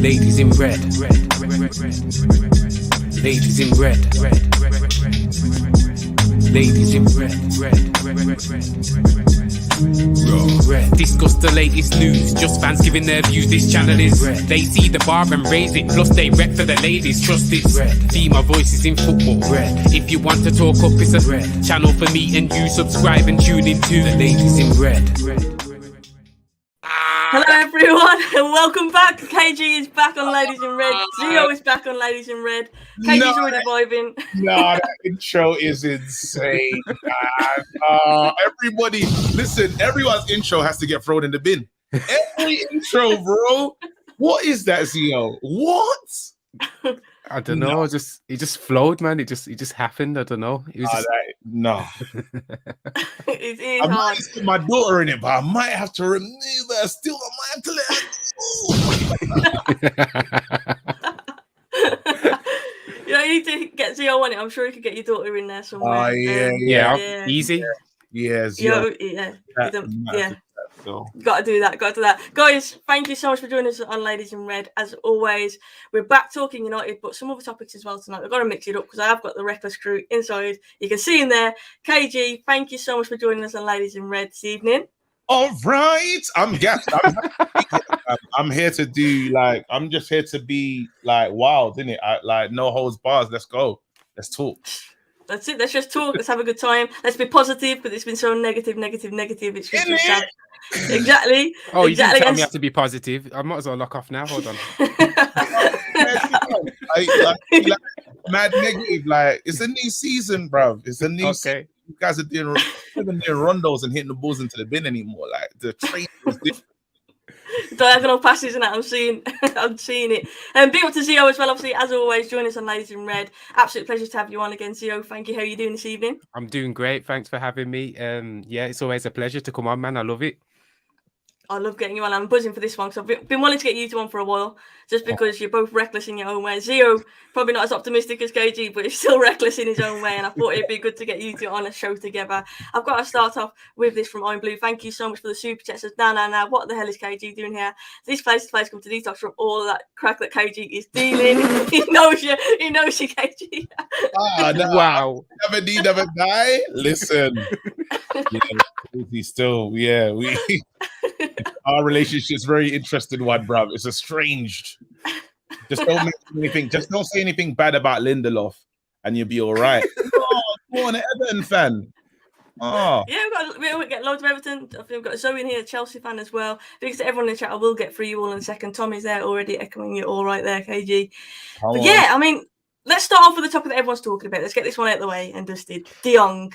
Ladies in red. Ladies in red. Ladies in red. Discuss the latest news, just fans giving their views. This channel is red. They see the bar and raise it, plus they rep for the ladies. Trust it's red. See my voices in football. Red. If you want to talk up, it's a red channel for me and you. Subscribe and tune in to the ladies in red. Hello everyone and welcome back. KG is back on Ladies in Red. ZEO is back on Ladies in Red. KG's already vibing. No, that intro is insane, man. Everybody, listen, everyone's intro has to get thrown in the bin. Every intro, bro. What is that, ZEO? What? I don't know. It just flowed, man. It just happened. I don't know. It was no. It's I might put my daughter in it, but I might have to remove her. Still, I might have to let her. You need to get ZEO on it. I'm sure you could get your daughter in there somewhere. Yeah. Easy. Yeah. So. Got to do that. Guys, thank you so much for joining us on Ladies in Red. As always, we're back talking United, but some other topics as well tonight. We've got to mix it up because I have got the Reckless crew inside. You can see him there. KG, thank you so much for joining us on Ladies in Red this evening. All right. I'm gassed. I'm here to do, like, I'm just here to be, like, wild, innit? Like, no holds bars. Let's go. Let's talk. That's it. Let's just talk. Let's have a good time. Let's be positive because it's been so negative. It's just sad. Exactly. Oh, exactly. You didn't tell me I have to be positive. I might as well lock off now. Hold on. Mad negative. Like, it's a new season, bro. It's a new season. You guys are doing rondos and hitting the balls into the bin anymore. Like, the train was different. Diagonal passes and that. I'm seeing it. And big up to ZEO as well, obviously, as always. Join us on Ladies in Red. Absolute pleasure to have you on again, ZEO. Thank you. How are you doing this evening? I'm doing great. Thanks for having me. Yeah, it's always a pleasure to come on, man. I love it. I love getting you on. I'm buzzing for this one because I've been wanting to get you two on for a while, just because you're both reckless in your own way. ZEO, probably not as optimistic as KG, but he's still reckless in his own way, and I thought it'd be good to get you two on a show together. I've got to start off with this from I'm Blue. Thank you so much for the super chat. Says, now, what the hell is KG doing here? This place come to detox from all of that crack that KG is dealing. He knows you, KG. No, wow. Never die. Listen. Our relationship's very interesting one, bruv. It's estranged. Just don't mention anything. Just don't say anything bad about Lindelof, and you'll be all right. Oh, go on, Everton fan. Oh, yeah, we've got loads of Everton. I think we've got Zoe in here, a Chelsea fan as well. Because everyone in the chat, I will get through you all in a second. Tommy's there already, echoing you all right there, KG. But yeah, I mean, let's start off with the topic that everyone's talking about. Let's get this one out of the way and dusted. De Jong.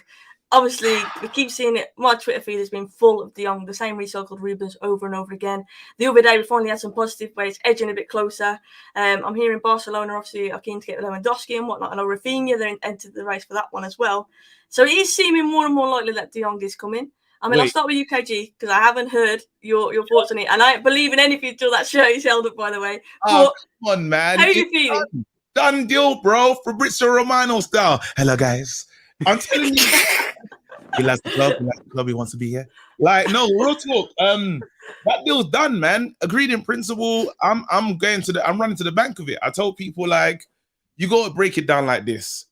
Obviously, we keep seeing it. My Twitter feed has been full of De Jong, the same recycled Rubens over and over again. The other day, we finally had some positive ways, edging a bit closer. I'm hearing Barcelona, obviously, are keen to get Lewandowski and whatnot. I know Rafinha, they're entered the race for that one as well. So it is seeming more and more likely that De Jong is coming. I mean, I'll start with you, KG, because I haven't heard your thoughts on it. And I ain't believe in anything until that shirt is held up, by the way. But come on, man. How are you feeling? Done deal, bro. Fabrizio Romano style. Hello, guys. I'm telling you. He likes the club. He wants to be here. Like, no, real talk. That deal's done, man. Agreed in principle. I'm running to the bank of it. I told people, like, you got to break it down like this.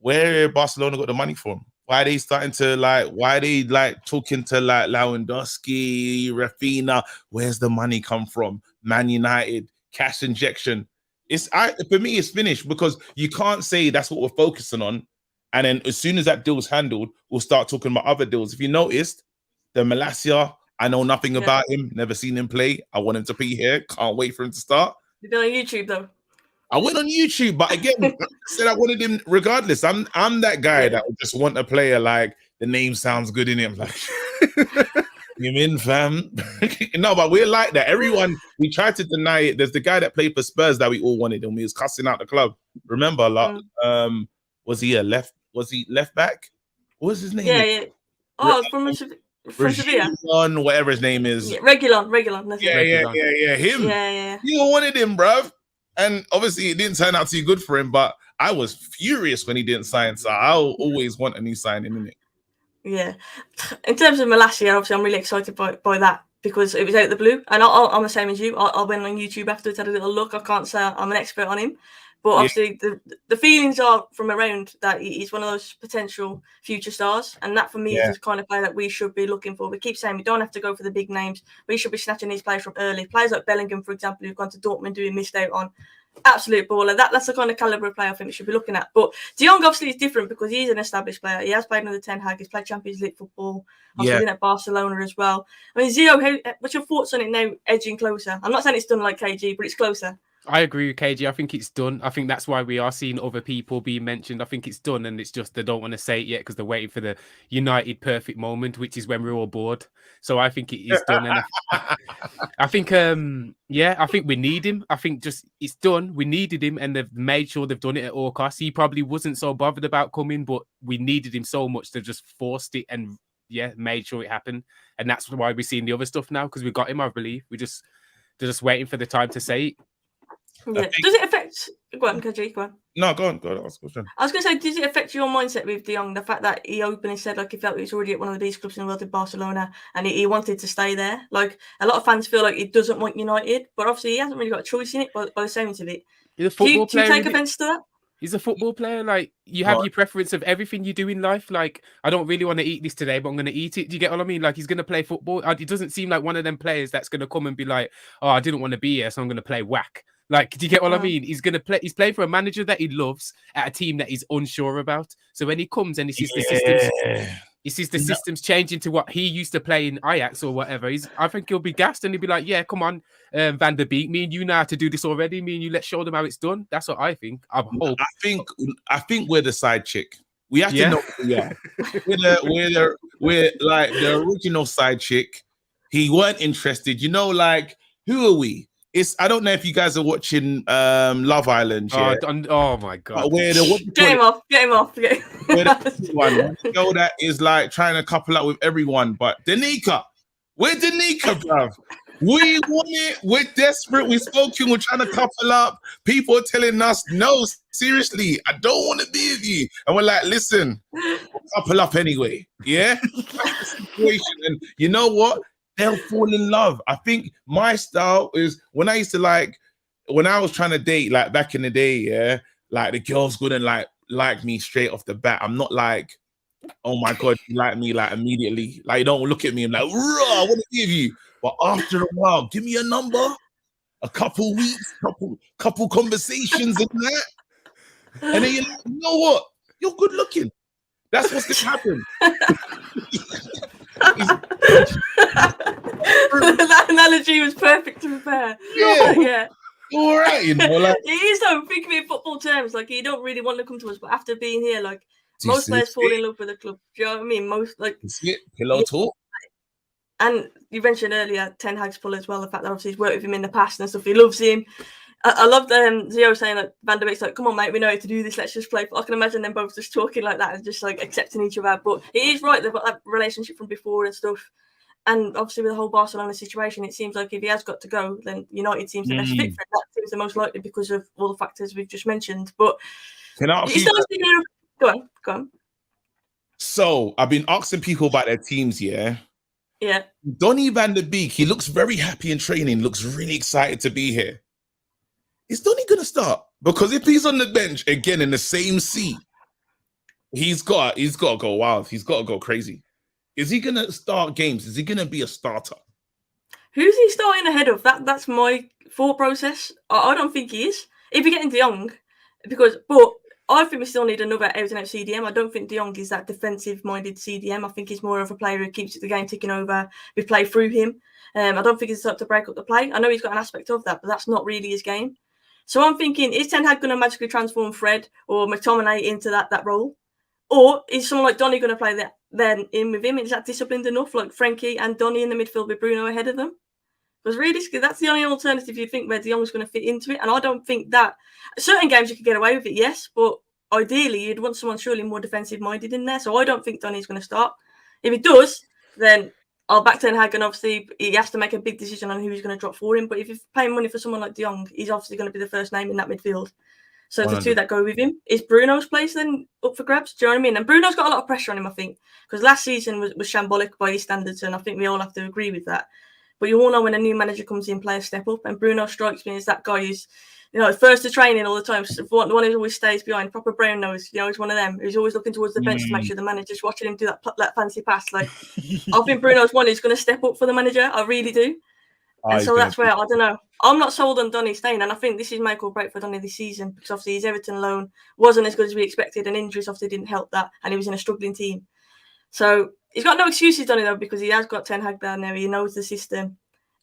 Where Barcelona got the money from? Why are they starting to why are they talking to Lewandowski, Rafinha? Where's the money come from? Man United, cash injection. For me, it's finished because you can't say that's what we're focusing on. And then as soon as that deal's handled, we'll start talking about other deals. If you noticed, the Malacia, I know nothing about him, never seen him play. I want him to be here. Can't wait for him to start. You've been on YouTube, though. I went on YouTube, but again, I said I wanted him regardless. I'm that guy that would just want a player like the name sounds good in him. Like, you in, fam? No, but we're like that. Everyone, we tried to deny it. There's the guy that played for Spurs that we all wanted, and we was cussing out the club. Remember, was he left back? What was his name? Yeah. Oh, from Sevilla. Whatever his name is. Yeah, Regulon. Yeah. Him. Yeah. You wanted him, bruv. And obviously it didn't turn out too good for him, but I was furious when he didn't sign. So I'll always want a new signing, innit? Yeah. In terms of Malacia, obviously I'm really excited by that because it was out of the blue. And I'm the same as you. I went on YouTube afterwards, had a little look. I can't say I'm an expert on him. But obviously, the feelings are from around that he's one of those potential future stars. And that, for me, is the kind of player that we should be looking for. We keep saying we don't have to go for the big names. We should be snatching these players from early. Players like Bellingham, for example, who've gone to Dortmund, who we missed out on. Absolute baller. That's the kind of calibre of player I think we should be looking at. But De Jong obviously is different because he's an established player. He has played under Ten Hag. He's played Champions League football. Obviously been at Barcelona as well. I mean, ZEO, what's your thoughts on it now edging closer? I'm not saying it's done like KG, but it's closer. I agree with KG. I think it's done. I think that's why we are seeing other people being mentioned. I think it's done, and it's just they don't want to say it yet because they're waiting for the United perfect moment, which is when we're all bored. So I think it is done, and I think, I think we need him. I think just it's done. We needed him, and they've made sure they've done it at all costs. He probably wasn't so bothered about coming, but we needed him so much they just forced it and made sure it happened. And that's why we're seeing the other stuff now because we got him. I believe they're just waiting for the time to say it. Yeah. Does it affect? Go on, KG. Go on. No, go on. Ask a question. I was going to say, does it affect your mindset with De Jong? The fact that he openly said like he felt he was already at one of the biggest clubs in the world in Barcelona, and he wanted to stay there. Like a lot of fans feel like he doesn't want United, but obviously he hasn't really got a choice in it. By the sounds of it, He's a football player. Do you take offence to that? He's a football player. Like you have your preference of everything you do in life. Like I don't really want to eat this today, but I'm going to eat it. Do you get what I mean? Like he's going to play football. It doesn't seem like one of them players that's going to come and be like, "Oh, I didn't want to be here, so I'm going to play whack." Like, do you get what I mean? He's going to play. He's playing for a manager that he loves at a team that he's unsure about. So when he comes and he sees the systems change into what he used to play in Ajax or whatever, I think he'll be gassed and he'll be like, "Yeah, come on, Van der Beek, me and you know how to do this already. Me and you, let's show them how it's done." That's what I think. I think we're the side chick. We have to know who we are. We're like the original side chick. He weren't interested. You know, like who are we? I don't know if you guys are watching Love Island. Yeah? Oh my god! Get him off. We're the one. You know that is like trying to couple up with everyone, but Danica, we're Danica, bruv. We want it. We're desperate. We're spoken. We're trying to couple up. People are telling us, no, seriously, I don't want to be with you. And we're like, listen, we'll couple up anyway. Yeah, that's the situation. And you know what? They'll fall in love. I think my style is when I was trying to date, like back in the day, like the girls wouldn't like me straight off the bat. I'm not like, oh my God, you like me like immediately. Like, you don't look at me and like, I want to give you. But after a while, give me a number, a couple weeks, couple conversations and that. And then you're like, you know what? You're good looking. That's what's going to happen. That analogy was perfect to prepare. Yeah. All right, you know, like it is though. Think of it in football terms. Like you don't really want to come to us, but after being here, like most players fall in love with the club. Do you know what I mean? Most like pillow talk. And you mentioned earlier Ten Hag's pull as well. The fact that obviously he's worked with him in the past and stuff. He loves him. I love ZEO saying like Van der Beek's like, "Come on, mate, we know how to do this. Let's just play." I can imagine them both just talking like that and just like accepting each other. But he is right; they've got that relationship from before and stuff. And obviously, with the whole Barcelona situation, it seems like if he has got to go, then United seems the best fit for him. That seems the most likely because of all the factors we've just mentioned. But go on. So I've been asking people about their teams. Yeah. Donny Van der Beek, he looks very happy in training. Looks really excited to be here. Is Donny gonna start? Because if he's on the bench again in the same seat, he's got to go wild. He's got to go crazy. Is he gonna start games? Is he gonna be a starter? Who's he starting ahead of? That's my thought process. I don't think he is. If you're getting De Jong, but I think we still need another out-and-out CDM. I don't think De Jong is that defensive-minded CDM. I think he's more of a player who keeps the game ticking over. We play through him. I don't think he's up to break up the play. I know he's got an aspect of that, but that's not really his game. So I'm thinking, is Ten Hag going to magically transform Fred or McTominay into that role? Or is someone like Donny going to play then in with him? Is that disciplined enough, like Frenkie and Donny in the midfield with Bruno ahead of them? Because realistically, that's the only alternative you think where De Jong's going to fit into it. And I don't think that certain games you could get away with it, yes, but ideally you'd want someone surely more defensive-minded in there. So I don't think Donny's going to start. If he does, then I'll back Ten Hag, and obviously he has to make a big decision on who he's going to drop for him. But if you're paying money for someone like De Jong, he's obviously going to be the first name in that midfield. So the two that go with him, is Bruno's place then up for grabs? Do you know what I mean? And Bruno's got a lot of pressure on him, I think, because last season was shambolic by his standards, and I think we all have to agree with that. But you all know when a new manager comes in, players step up. And Bruno strikes me as that guy who's, first to training all the time. So the one who always stays behind, proper brown nose. He's one of them who's always looking towards the bench to make sure the manager's watching him do that fancy pass. Like, I think Bruno's one who's going to step up for the manager. I really do. And so that's where, I don't know. I'm not sold on Donny staying, and I think this is make or break for Donny this season, because obviously his Everton loan wasn't as good as we expected, and injuries obviously didn't help that, and he was in a struggling team. So he's got no excuses, Donny, though, because he has got Ten Hag down there. He knows the system.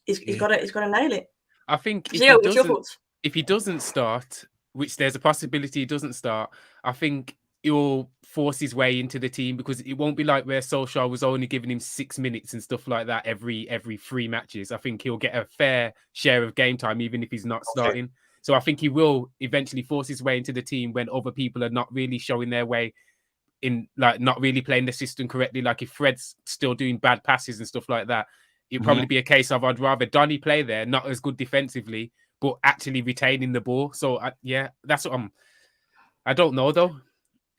He's got to nail it. I think if he doesn't start, which there's a possibility he doesn't start, I think he'll force his way into the team, because it won't be like where Solskjaer was only giving him 6 minutes and stuff like that every 3 matches. I think he'll get a fair share of game time, even if he's not starting. So I think he will eventually force his way into the team when other people are not really showing their way, in like not really playing the system correctly. Like if Fred's still doing bad passes and stuff like that, it'd probably be a case of I'd rather Donny play there, not as good defensively, but actually retaining the ball. So that's what I don't know though.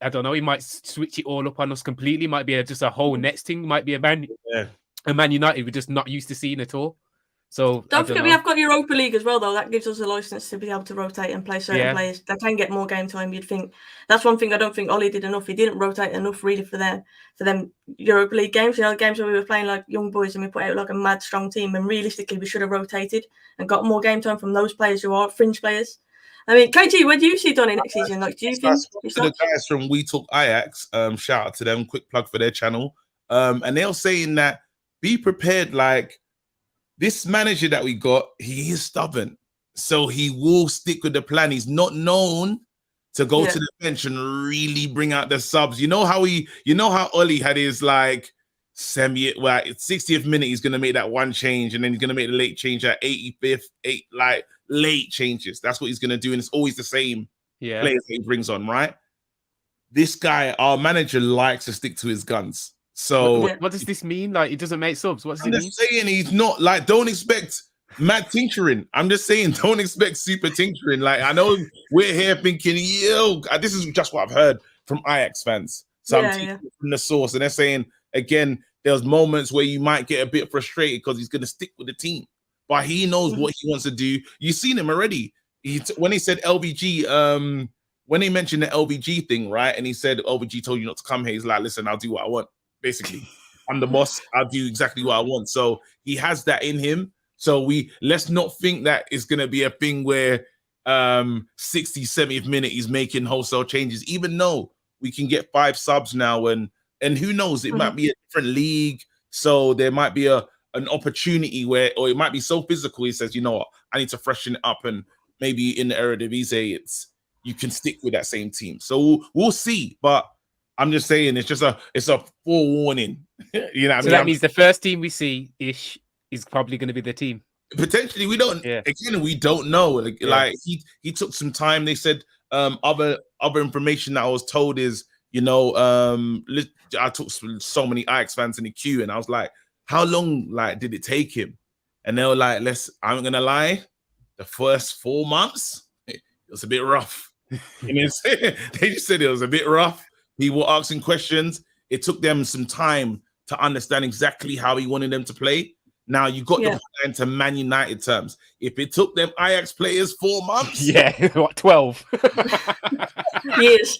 I don't know. He might switch it all up on us completely. Might be just a whole Nets thing. Might be a Man United we're just not used to seeing at all. So don't forget we have got Europa League as well, though. That gives us a license to be able to rotate and play certain players. They can get more game time. You'd think that's one thing I don't think Ollie did enough. He didn't rotate enough really for them Europa League games. Games where we were playing like young boys and we put out like a mad strong team. And realistically, we should have rotated and got more game time from those players who are fringe players. I mean, KG, where do you see Donny next season? Like, do you think the guys from We Talk Ajax? Shout out to them. Quick plug for their channel. And they're saying that be prepared. Like this manager that we got, he is stubborn, so he will stick with the plan. He's not known to go to the bench and really bring out the subs. You know how Ollie had his like 60th minute, he's gonna make that one change, and then he's gonna make the late change at 85th, late changes. That's what he's gonna do, and it's always the same players that he brings on, right? This guy, our manager, likes to stick to his guns. So what does this mean? Like, he doesn't make subs. What does it mean? I'm just saying he's not like, don't expect mad tinkering. I'm just saying, don't expect super tinkering. Like, I know we're here thinking, this is just what I've heard from Ajax fans. So I'm taking it from the source, and they're saying again, there's moments where you might get a bit frustrated because he's going to stick with the team, but he knows what he wants to do. You've seen him already. When he said LVG, when he mentioned the LVG thing, right? And he said LVG told you not to come here. He's like, listen, I'll do what I want. Basically, I'm the boss. I'll do exactly what I want. So he has that in him. So let's not think that it's going to be a thing where 60th, 70th minute he's making wholesale changes, even though we can get 5 subs now. And who knows, it might be a different league. So there might be an opportunity where, or it might be so physical. He says, you know what, I need to freshen it up. And maybe in the Eredivisie, you can stick with that same team. So we'll see. But I'm just saying, it's a forewarning. You know what I mean? That means the first team we see is probably going to be the team. Potentially, we don't. Yeah. Again, we don't know. Like he took some time. They said other information that I was told is, I took so many Ajax fans in the queue, and I was like, how long did it take him? And they were like, I'm gonna lie, the first 4 months it was a bit rough. They just said it was a bit rough. People were asking questions. It took them some time to understand exactly how he wanted them to play. Now you got the plan to Man United terms. If it took them Ajax players 4 months, what 12 years,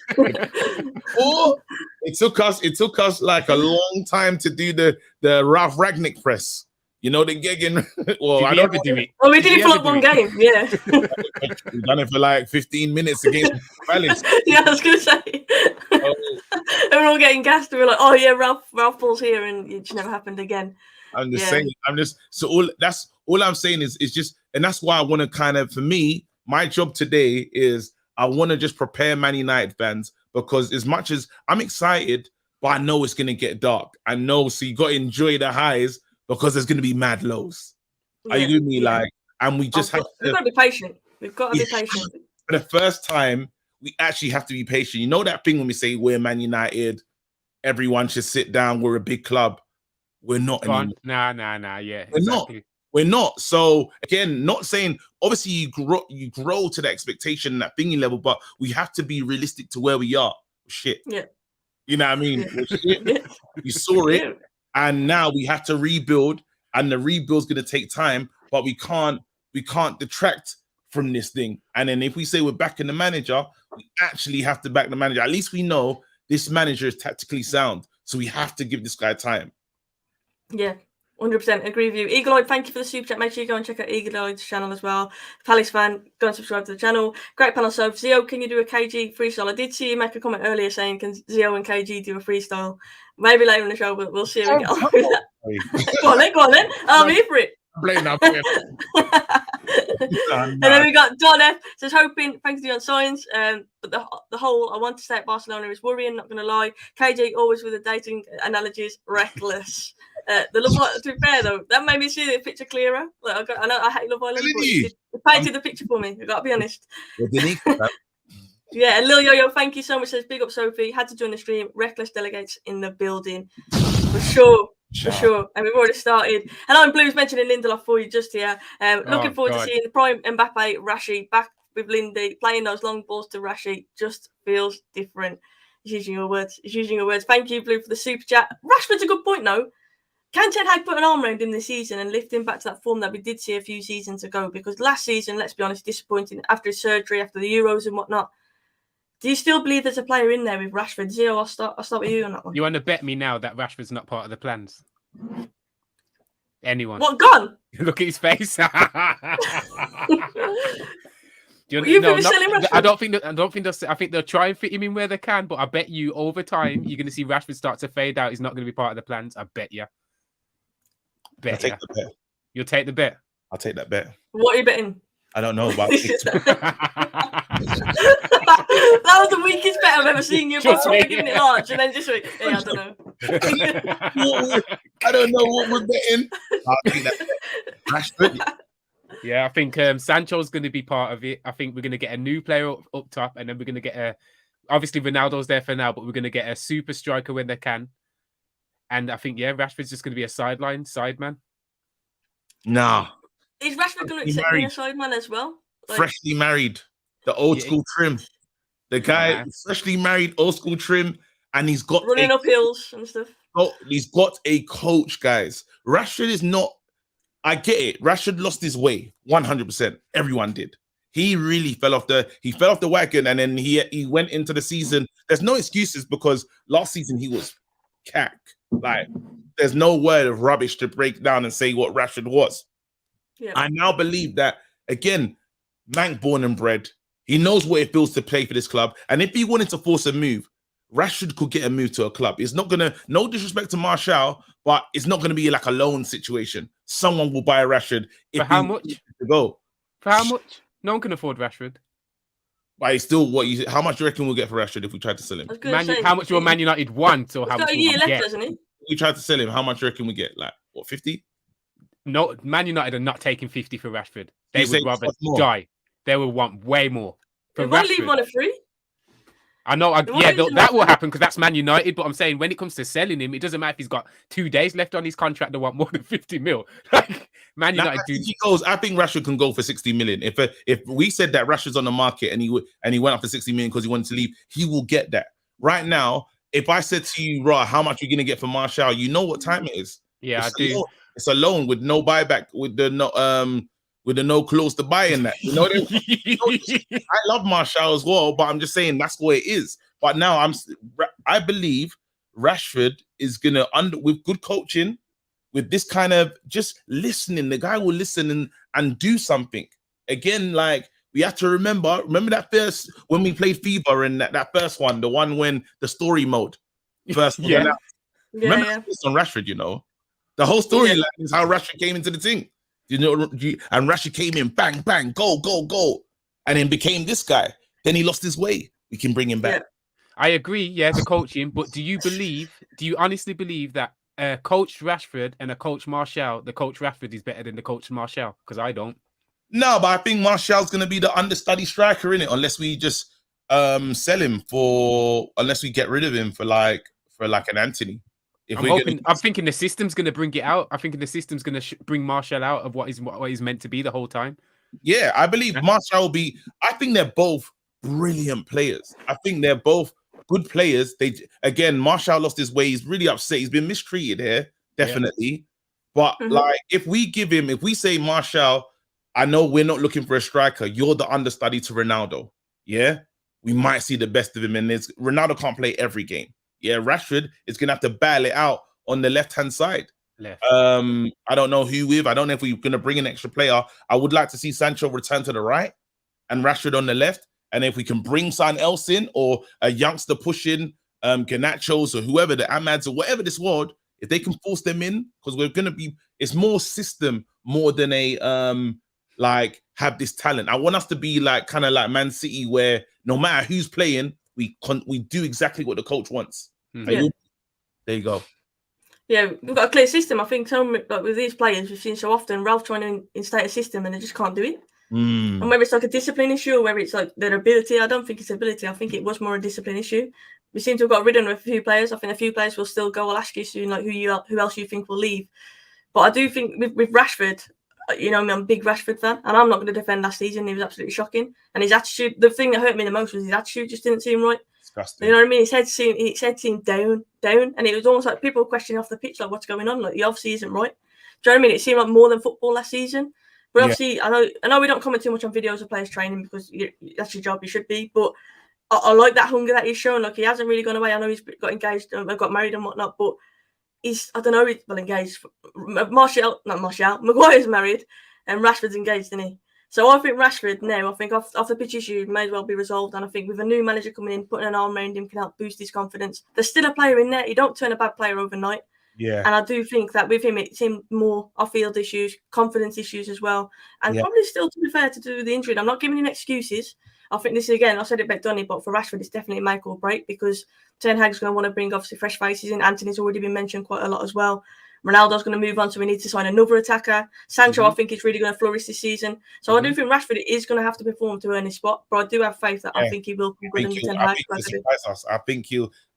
or it took us like a long time to do the Ralph Ragnick press. You know, the gigging. Well, I don't do it. Oh, we did it for like one game. Yeah, we've done it for like 15 minutes against Palace. Yeah, I was gonna say. And we're all getting gassed. We're like, oh yeah, Ralph Paul's here, and it just never happened again. I'm just saying. All I'm saying is just, and that's why I want to kind of, for me, my job today is I want to just prepare Man United fans, because as much as I'm excited, but I know it's gonna get dark. I know, so you got to enjoy the highs, because there's going to be mad lows. Are you with me? Like, and we just we've got to be patient. We've got to be patient. For the first time, we actually have to be patient. You know that thing when we say we're Man United, everyone should sit down, we're a big club. We're not anymore. Nah. Yeah, We're not. So again, not saying, obviously you grow to the expectation, that thingy level, but we have to be realistic to where we are. Shit. Yeah. You know what I mean? We saw it. And now we have to rebuild, and the rebuild's going to take time, but we can't detract from this thing. And then if we say we're backing the manager, we actually have to back the manager. At least we know this manager is tactically sound, so we have to give this guy time. Yeah, 100% agree with you. Eagle-Eyed, thank you for the super chat. Make sure you go and check out Eagle-Eyed's channel as well. Palace fan, go and subscribe to the channel. Great panel, Soph. ZEO, can you do a KG freestyle? I did see you make a comment earlier saying, can ZEO and KG do a freestyle? Maybe later in the show, but we'll see how we get on with that. Go on then. I'm here for it. Blame that. And then we got Don F says hoping Frenkie de Jong signs, but the whole I want to stay at Barcelona is worrying, not gonna lie. KJ always with the dating analogies, reckless. The Love Island, to be fair though, that made me see the picture clearer. Like I know I hate Love Island, but it painted the picture for me. I gotta be honest. Yeah, and Lil Yo-Yo, thank you so much. Says big up Sophie, had to join the stream. Reckless delegates in the building. For sure. For sure, and we've already started. And I'm Blues mentioning Lindelof for you just here. Looking forward to seeing the prime Mbappe, Rashi back with Lindy playing those long balls to Rashi. Just feels different. He's using your words. Thank you, Blue, for the super chat. Rashford's a good point, though. Can Ten Hag put an arm around him this season and lift him back to that form that we did see a few seasons ago? Because last season, let's be honest, disappointing after his surgery, after the Euros and whatnot. Do you still believe there's a player in there with Rashford? ZEO, I'll start with you on that one. You want to bet me now that Rashford's not part of the plans? Anyone? What, gone? Look at his face. I think they'll try and fit him in where they can, but I bet you over time you're going to see Rashford start to fade out. He's not going to be part of the plans. I bet you. I'll take the bet. You'll take the bet? I'll take that bet. What are you betting? I don't know about that was the weakest bet I've ever seen you both giving it large, and then just like, hey, I don't know. I don't know what we're betting. I'll take that bet. Rashford. Yeah, I think Sancho's going to be part of it. I think we're going to get a new player up top, and then we're going to get obviously Ronaldo's there for now, but we're going to get a super striker when they can. And I think, Rashford's just going to be a side man. Nah. Is Rashford going to accept being a side man as well? Like... Freshly married. The old school trim. The guy, freshly married, old school trim, and he's got running up hills and stuff. Oh, he's got a coach, guys. Rashford is not. I get it. Rashford lost his way 100%. Everyone did. He really fell off the wagon, and then he went into the season. There's no excuses because last season he was cack. Like, there's no word of rubbish to break down and say what Rashford was. Yeah. I now believe that, again, Mank born and bred. He knows what it feels to play for this club. And if he wanted to force a move, Rashford could get a move to a club. It's not going to, no disrespect to Martial, but it's not going to be like a loan situation. Someone will buy Rashford. For how much? To go. For how much? No one can afford Rashford. But it's still how much do you reckon we'll get for Rashford if we tried to sell him? How much will Man United want? Or how much got a year left, doesn't he? We tried to sell him. How much do you reckon we get? Like, what, 50? No, Man United are not taking 50 for Rashford. They would rather die. They will want way more. They won't leave one free. I know. That will happen because that's Man United. But I'm saying when it comes to selling him, it doesn't matter if he's got 2 days left on his contract. They want more than 50 mil. Like Man United. I think Rashford can go for 60 million. If we said that Rashford's on the market and he went up for 60 million because he wanted to leave, he will get that. Right now, if I said to you, Ra, how much are you gonna get for Martial? You know what time it is. Yeah, I do. It's a loan with no buyback, with the no clause to buy in that. You know what I mean? I love Martial as well, but I'm just saying that's what it is. But now I believe Rashford is gonna with good coaching, with this kind of just listening, the guy will listen and do something. Again, like we have to remember that first when we played FIBA and that first one, the one when the story mode first. Remember it's on Rashford, you know. The whole storyline is how Rashford came into the team. You know, and Rashford came in, bang, bang, goal, goal, goal, and then became this guy. Then he lost his way. We can bring him back. Yeah. I agree, the coaching, but do you honestly believe that coach Rashford and a coach Martial, the coach Rashford is better than the coach Martial? Because I don't. No, but I think Martial's going to be the understudy striker in it, unless we just sell him unless we get rid of him for like an Anthony. I'm thinking the system's going to bring it out. I think the system's going to bring Martial out of what he's meant to be the whole time. Yeah, I believe Martial will be. I think they're both brilliant players. I think they're both good players. Martial lost his way. He's really upset. He's been mistreated here, definitely. But like, if we say Martial, I know we're not looking for a striker. You're the understudy to Ronaldo. Yeah, we might see the best of him in this. Ronaldo can't play every game. Yeah, Rashford is gonna have to battle it out on the left-hand side. I don't know who with. I don't know if we're gonna bring an extra player. I would like to see Sancho return to the right and Rashford on the left. And if we can bring someone else in or a youngster push in, Garnachos or whoever, the Amads or whatever this world, if they can force them in, because we're gonna be, it's more system more than a like have this talent. I want us to be like kind of like Man City, where no matter who's playing, we do exactly what the coach wants. There you go. Yeah, we've got a clear system. I think like with these players, we've seen so often Ralph trying to instate a system and they just can't do it. And whether it's like a discipline issue or whether it's like their ability, I don't think it's ability. I think it was more a discipline issue. We seem to have got rid of a few players. I think a few players will still go. I'll ask you soon, like who else you think will leave. But I do think with Rashford, you know, I'm a big Rashford fan, and I'm not going to defend last season. He was absolutely shocking, and his attitude. The thing that hurt me the most was his attitude just didn't seem right. Disgusting. You know what I mean? His head seemed down, and it was almost like people were questioning off the pitch, like what's going on? Like he obviously isn't right. Do you know what I mean? It seemed like more than football last season. But obviously, I know we don't comment too much on videos of players training because that's your job. You should be, but I like that hunger that he's shown. Like he hasn't really gone away. I know he's got engaged, got married and whatnot, but he's engaged. Maguire's married, and Rashford's engaged, isn't he? So I think Rashford now, I think off the pitch issue may as well be resolved. And I think with a new manager coming in, putting an arm around him can help boost his confidence. There's still a player in there. You don't turn a bad player overnight. Yeah. And I do think that with him, it seemed more off-field issues, confidence issues as well. And probably still, to be fair, to do with the injury. And I'm not giving him excuses. I think this is, again, I said it about Donny, but for Rashford, it's definitely make or break because Ten Hag's going to want to bring, obviously, fresh faces in. Anthony's already been mentioned quite a lot as well. Ronaldo's going to move on, so we need to sign another attacker. Sancho, I think, is really going to flourish this season. So I do think Rashford is going to have to perform to earn his spot, but I do have faith that I think he will come good under Ten Hag.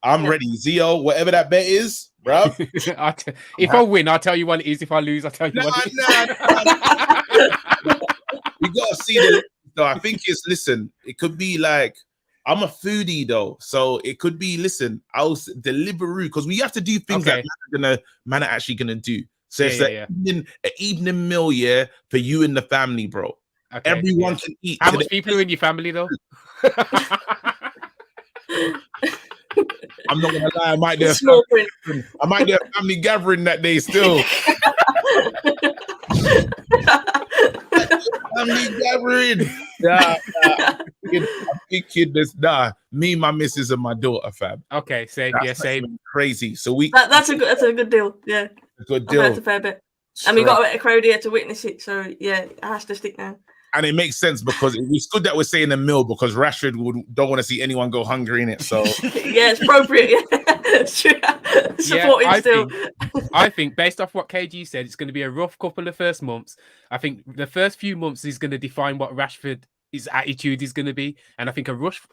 I'm ready. ZEO, whatever that bet is, bro. If I win, I'll tell you what it is. If I lose, I'll tell you what it is. We got to see the. So I think it's, listen, it could be like, I'm a foodie though, so it could be, listen, I'll Deliveroo, because we have to do things that man are actually gonna do. So it's an evening meal, for you and the family, bro. Okay, everyone can eat. How much people are in your family though? I'm not gonna lie, I might do a family gathering that day still. Family gathering. Me, my missus, and my daughter, fam. Okay, same. Crazy. So that's a good deal. Yeah, a good deal. That's a fair bit. And we got a crowd here to witness it, so yeah, it has to stick now. And it makes sense because it's good that we're saying a meal because Rashford don't want to see anyone go hungry in it. So yeah, it's appropriate. I think based off what KG said, it's going to be a rough couple of first months. I think the first few months is going to define what Rashford's attitude is going to be, and I think a rough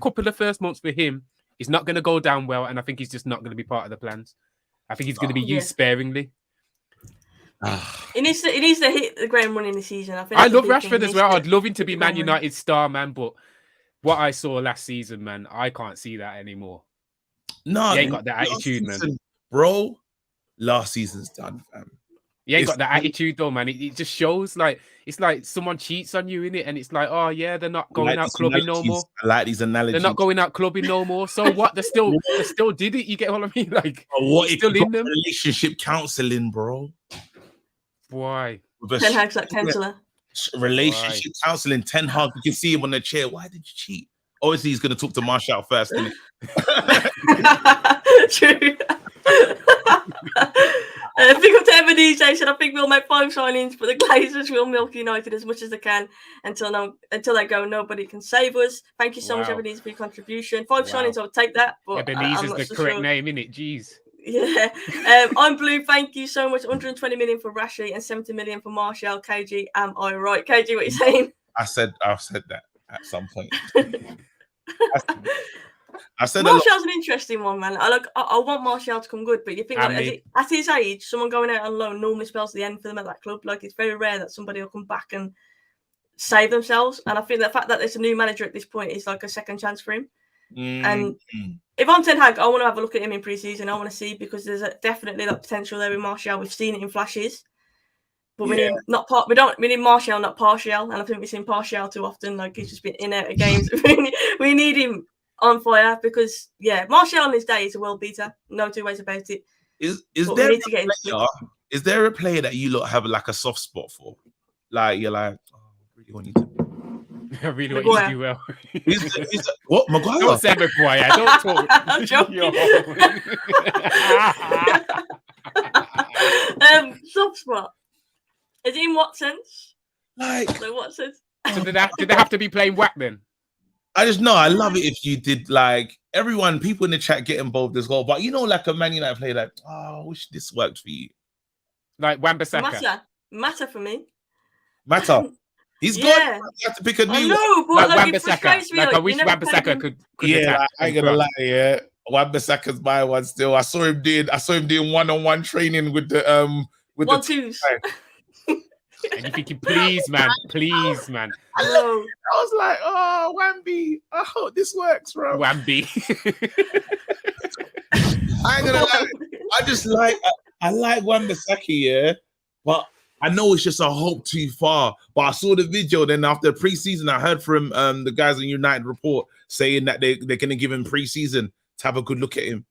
couple of first months for him is not going to go down well, and I think he's just not going to be part of the plans. I think he's going to be used sparingly. He needs to hit the ground running this season. I love Rashford as well. I'd love him to be Man United's star, man. But what I saw last season, man, I can't see that anymore. No, he ain't got that attitude, man. Bro, last season's done, fam. He ain't got that attitude, though, man. It just shows like it's like someone cheats on you, innit? And it's like, oh yeah, they're not going out clubbing no more. I like these analogies. They're not going out clubbing no more. So what? They still did it. You get what I mean? Like, what if still in them? Relationship counselling, bro. Why? Ten Hag's like counsellor. Relationship counselling. Ten Hag. You can see him on the chair. Why did you cheat? Obviously, he's going to talk to Martial first, isn't he? True. Big up to Evan DJ said, I think we'll make 5 signings, but the Glazers will milk United as much as they can until they go. Nobody can save us. Thank you so much, Evan, for your contribution. 5 signings, I would take that. But Ebenezer's the correct name, innit? Jeez. Yeah. I'm Blue. Thank you so much. 120 million for Rashi and 70 million for Martial. KG, am I right? KG, what are you saying? I've said that at some point. I said Martial's an interesting one, man. I want Martial to come good, but you think at his age, someone going out on loan normally spells the end for them at that club. Like it's very rare that somebody will come back and save themselves. And I think the fact that there's a new manager at this point is like a second chance for him. And if I'm Ten Hag, I want to have a look at him in pre-season. I want to see, because there's definitely that potential there with Martial. We've seen it in flashes, but we need Martial, not partial. And I think we've seen partial too often. Like, he's just been in out of games. We need him on fire, because Martial on his day is a world beater. No two ways about it. Is there a player that you lot have like a soft spot for? Like, you're like, oh, I really want you to. I really want you to do well. What, Maguire? Don't say Maguire. Don't talk. I'm joking. Soft spot. Is it in what sense? Like what sense? So did they have to be playing whack then? I just know I love it if you did, like, people in the chat get involved as well. But you know, like a Man United player, like, oh, I wish this worked for you. Like Wan-Bissaka. Matter for me. Matter. He's good. You have to pick a new. I know, but like Wan-Bissaka. Like, I wish Wan-Bissaka could attack. I ain't gonna lie. Yeah, Wan-Bissaka's my one still. I saw him doing one-on-one training with the 1-2s. And you're thinking, please, man. I know. I was like, oh, Wambi. I hope this works, bro. Wambi. I ain't gonna lie. I like Wan-Bissaka, yeah, but I know it's just a hope too far. But I saw the video. Then after pre-season, I heard from the guys in United Report saying that they're gonna give him pre-season to have a good look at him.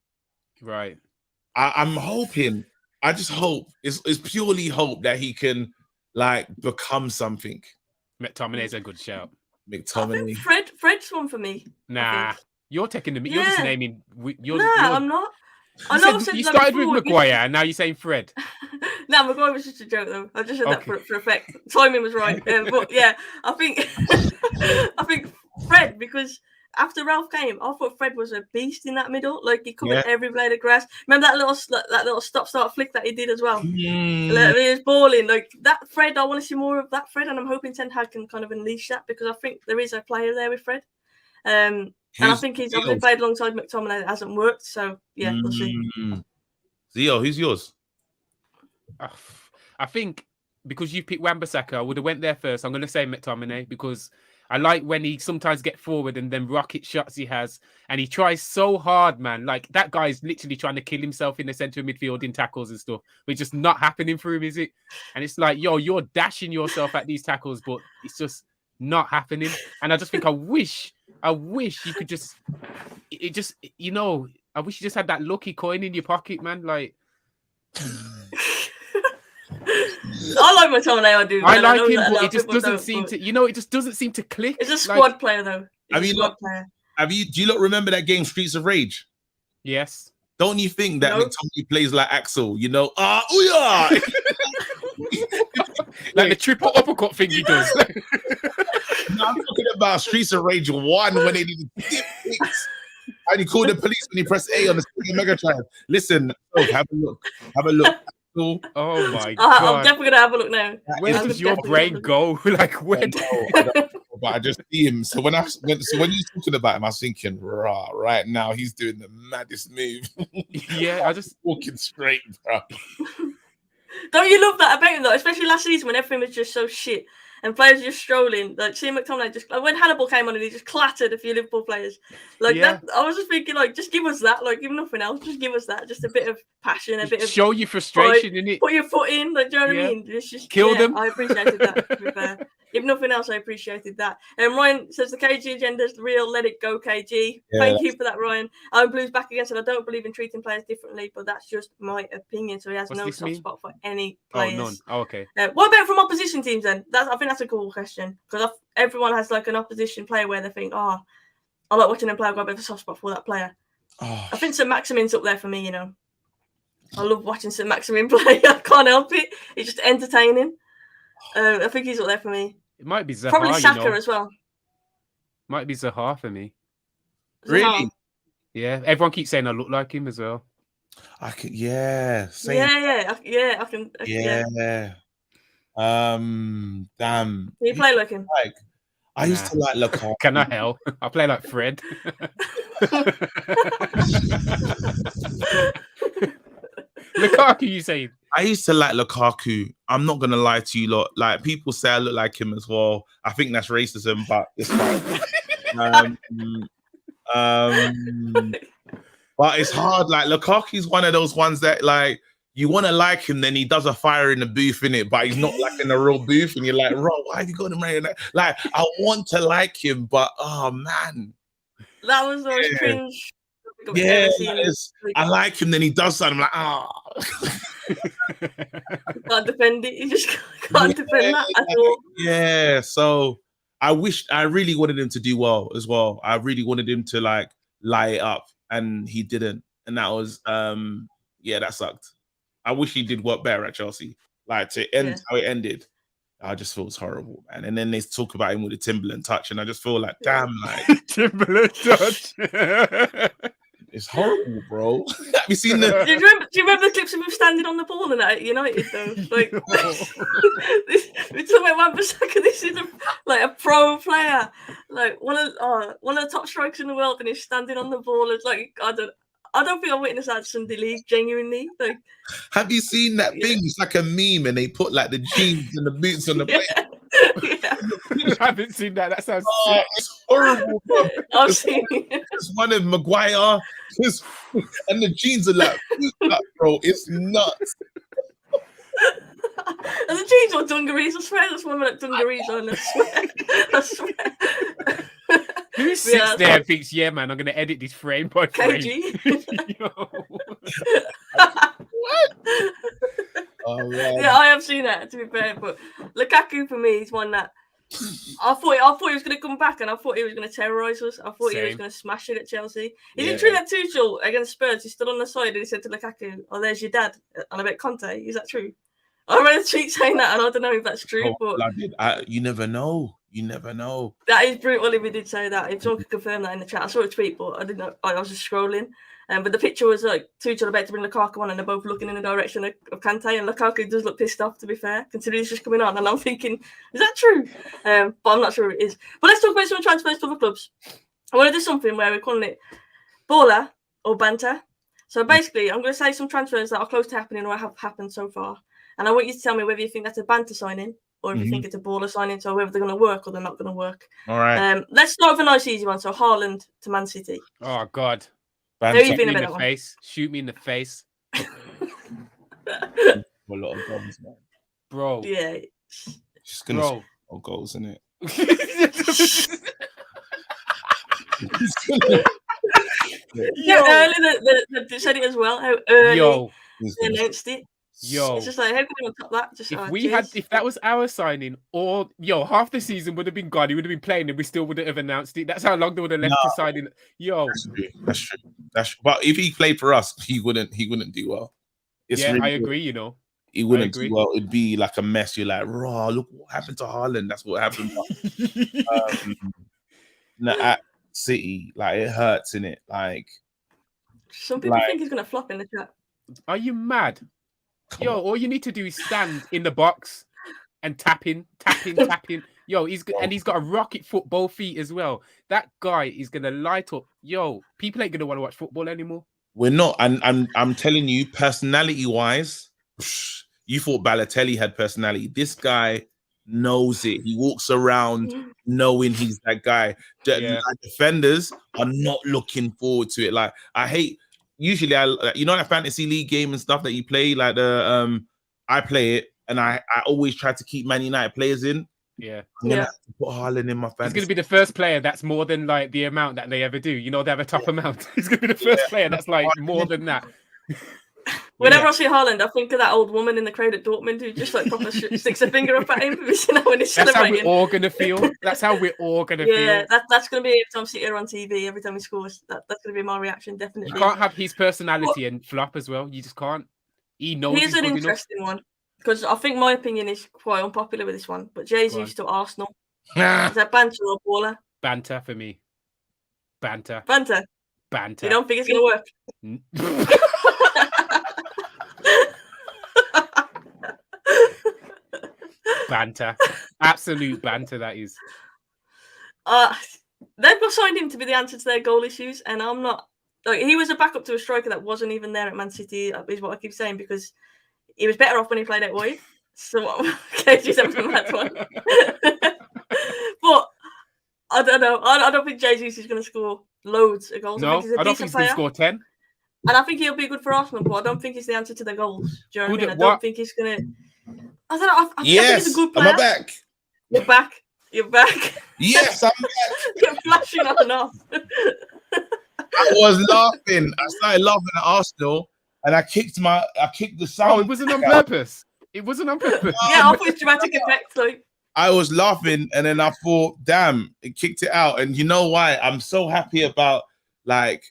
Right. I'm hoping. I just hope it's purely hope that he can like become something. McTominay is a good shout. McTominay. Fred's one for me. Nah, you're taking the. You're just naming. I'm not. I know. You started with Maguire, and now you're saying Fred. No, Maguire was just a joke, though. I just said that for effect. Timing was right. But yeah, I think Fred, because after Ralph came, I thought Fred was a beast in that middle. Like, he covered every blade of grass. Remember that little stop-start flick that he did as well? He was balling. Like, that Fred, I want to see more of that Fred, and I'm hoping Ten Hag can kind of unleash that, because I think there is a player there with Fred. And I think he's obviously played alongside McTominay. It hasn't worked, so yeah, we'll see. ZEO, who's yours? I think because you picked Wan-Bissaka, I would have went there first. I'm going to say McTominay, because I like when he sometimes get forward and then rocket shots he has, and he tries so hard, man. Like, that guy's literally trying to kill himself in the centre of midfield in tackles and stuff, but it's just not happening for him, is it? And it's like, yo, you're dashing yourself at these tackles, but it's just not happening. And I just think I wish you could just, I wish you just had that lucky coin in your pocket, man. Like, I like McTominay. I do. I like him, but it just doesn't seem to. It just doesn't seem to click. It's a squad player, though. Do you not remember that game, Streets of Rage? Yes. Don't you think that McTominay plays like Axel? Like the triple uppercut thing he does. No, I'm talking about Streets of Rage 1 when they did the kicks. And he called the police when he pressed A on the Mega Drive. Listen, have a look. Oh my god! I'm definitely gonna have a look now. Where does your brain go? Like, where? But I just see him. So when you're talking about him, I was thinking, right now he's doing the maddest move. Yeah, I just walking straight, bro. Don't you love that about him though? Especially last season when everything was just so shit and players just strolling. Like, seeing McTominay just, like, when Hannibal came on and he just clattered a few Liverpool players. Like, that, I was just thinking, like, just give us that. Like, if nothing else, just give us that. Just a bit of passion, a bit of show your frustration in it. Put your foot in. Like, do you know what I mean? It's just kill them. I appreciated that. To be fair. If nothing else, I appreciated that. And Ryan says the KG agenda is real. Let it go, KG. Thank you for that, Ryan. I'm Blues back again. Said I don't believe in treating players differently, but that's just my opinion. So he has no soft spot for any players. Oh, none. Oh, okay. What about from opposition teams then? I think that's a cool question, because everyone has like an opposition player where they think, I like watching them play. I've got a bit of a soft spot for that player. I think St. Maximin's up there for me. I love watching St. Maximin play. I can't help it. It's just entertaining. I think he's up there for me. It might be Zaha. Probably Saka as well. Might be Zaha for me. Really? Yeah. Everyone keeps saying I look like him as well. I can. Yeah. Same. Yeah. I can. Yeah. Damn. Can you play like him? I used to like Lukaku. Can I help? I play like Fred. Lukaku, you saying? I used to like Lukaku. I'm not gonna lie to you lot. Like, people say I look like him as well. I think that's racism, but it's fine. But it's hard. Like Lukaku's one of those ones that like you want to like him, then he does a fire in the booth in it, but he's not like in a real booth, and you're like, bro, why have you got him right in that? Like, I want to like him, but oh man, that was the most cringe. Yeah, I like him, then he does something. I'm like, can't defend it. You just can't defend that at all. Yeah, so I really wanted him to do well as well. I really wanted him to like light it up, and he didn't, and that was that sucked. I wish he did work better at Chelsea. Like to end how it ended, I just feel it's horrible, man. And then they talk about him with the Timberland touch, and I just feel like, damn, like Timberland touch. It's horrible, bro. Have you seen the? Do you remember the clips of him standing on the ball and at United though? Like, we're talking about Wan-Bissaka. This is a pro player, like one of the top strikers in the world, and he's standing on the ball. It's like I don't think I witnessed that Sunday League genuinely. Like, have you seen that thing? It's like a meme, and they put like the jeans and the boots on the plate. I haven't seen that. That sounds sick. It's horrible, bro. I've seen it. It's one of Maguire, and the jeans are like, bro, it's nuts. And the jeans are dungarees. I swear that's one of dungarees on. I swear. Who sits there and thinks, yeah, man, I'm going to edit this frame by frame? KG. What? Oh, yeah, I have seen that, to be fair. But Lukaku, for me, is one that I thought he was going to come back, and I thought he was going to terrorise us. I thought he was going to smash it at Chelsea. Is it true that Tuchel against Spurs, he stood on the side and he said to Lukaku, "Oh, there's your dad," and I bet Conte? Is that true? I read a tweet saying that, and I don't know if that's true. But you never know. You never know. That is brutal if he did say that. If someone could confirm that in the chat. I saw a tweet, but I didn't know. I was just scrolling. But the picture was like Tuchel about to bring Lukaku on, and they're both looking in the direction of Kante, and Lukaku does look pissed off, to be fair, considering he's just coming on. And I'm thinking, is that true? But I'm not sure it is. But let's talk about some transfers to other clubs. I want to do something where we're calling it Baller or Banter. So basically, I'm going to say some transfers that are close to happening or have happened so far. And I want you to tell me whether you think that's a Banter signing or if you think it's a Baller signing, so whether they're going to work or they're not going to work. All right. Let's start with a nice, easy one. So Haaland to Man City. Oh, God. How are you feeling about that one? Face. Shoot me in the face. A lot of goals, man. Bro. Yeah. Just going to score goals, isn't it? Early they said it as well. How early they announced it. It's just like, how can we on top that? Just if that was our signing, or half the season would have been gone, he would have been playing, and we still wouldn't have announced it. That's how long they would have left to sign in. That's true. But if he played for us, he wouldn't do well. I agree. He wouldn't do well. It'd be like a mess. You're like, raw. Look what happened to Haaland. That's what happened. At City, like it hurts, innit? Like some people think he's gonna flop in the chat. Are you mad? All you need to do is stand in the box and tapping. He's got a rocket football feet as well. That guy is gonna light up. People ain't gonna want to watch football anymore. We're not, and I'm telling you, personality-wise, you thought Balotelli had personality. This guy knows it. He walks around knowing he's that guy. Defenders are not looking forward to it. Like I hate. Usually, that fantasy league game and stuff that you play, like I play it, and I always try to keep Man United players in. Yeah, I'm gonna have to put Haaland in my fantasy. He's gonna be the first player that's more than like the amount that they ever do. They have a top amount. He's gonna be the first player that's like more than that. Whenever I see Haaland, I think of that old woman in the crowd at Dortmund who just like proper sticks a finger up at him when he's celebrating. That's how we're all gonna feel. That's how we're all gonna feel. Yeah, that's gonna be every time I see her on TV, every time he scores. That's gonna be my reaction, definitely. You can't have his personality and flop as well. You just can't. He knows. Here's an interesting one, because I think my opinion is quite unpopular with this one. But Jesus to Arsenal. Is that Banter or Baller? Banter for me. Banter. You don't think it's gonna work? Banter, absolute banter. That is. They've got signed him to be the answer to their goal issues, and I'm not. Like, he was a backup to a striker that wasn't even there at Man City. Is what I keep saying, because he was better off when he played out wide. So, KG's having that one. But I don't know. I don't think Jesus is going to score loads of goals. No, I think he's a I don't think decent he's going player. to score 10. And I think he'll be good for Arsenal, but I don't think he's the answer to their goals. Do you know what I mean? I What? don't think he's going to... I don't know. I think he's a good Am player. I back? You're back. You're back. Yes, I'm back. You're flashing on and off. I was laughing. I started laughing at Arsenal, and I kicked the sound. Oh, it wasn't on purpose. It wasn't on purpose. Yeah, I thought it's dramatic effect. Like, I was laughing, and then I thought, damn, it kicked it out. And you know why? I'm so happy about, like,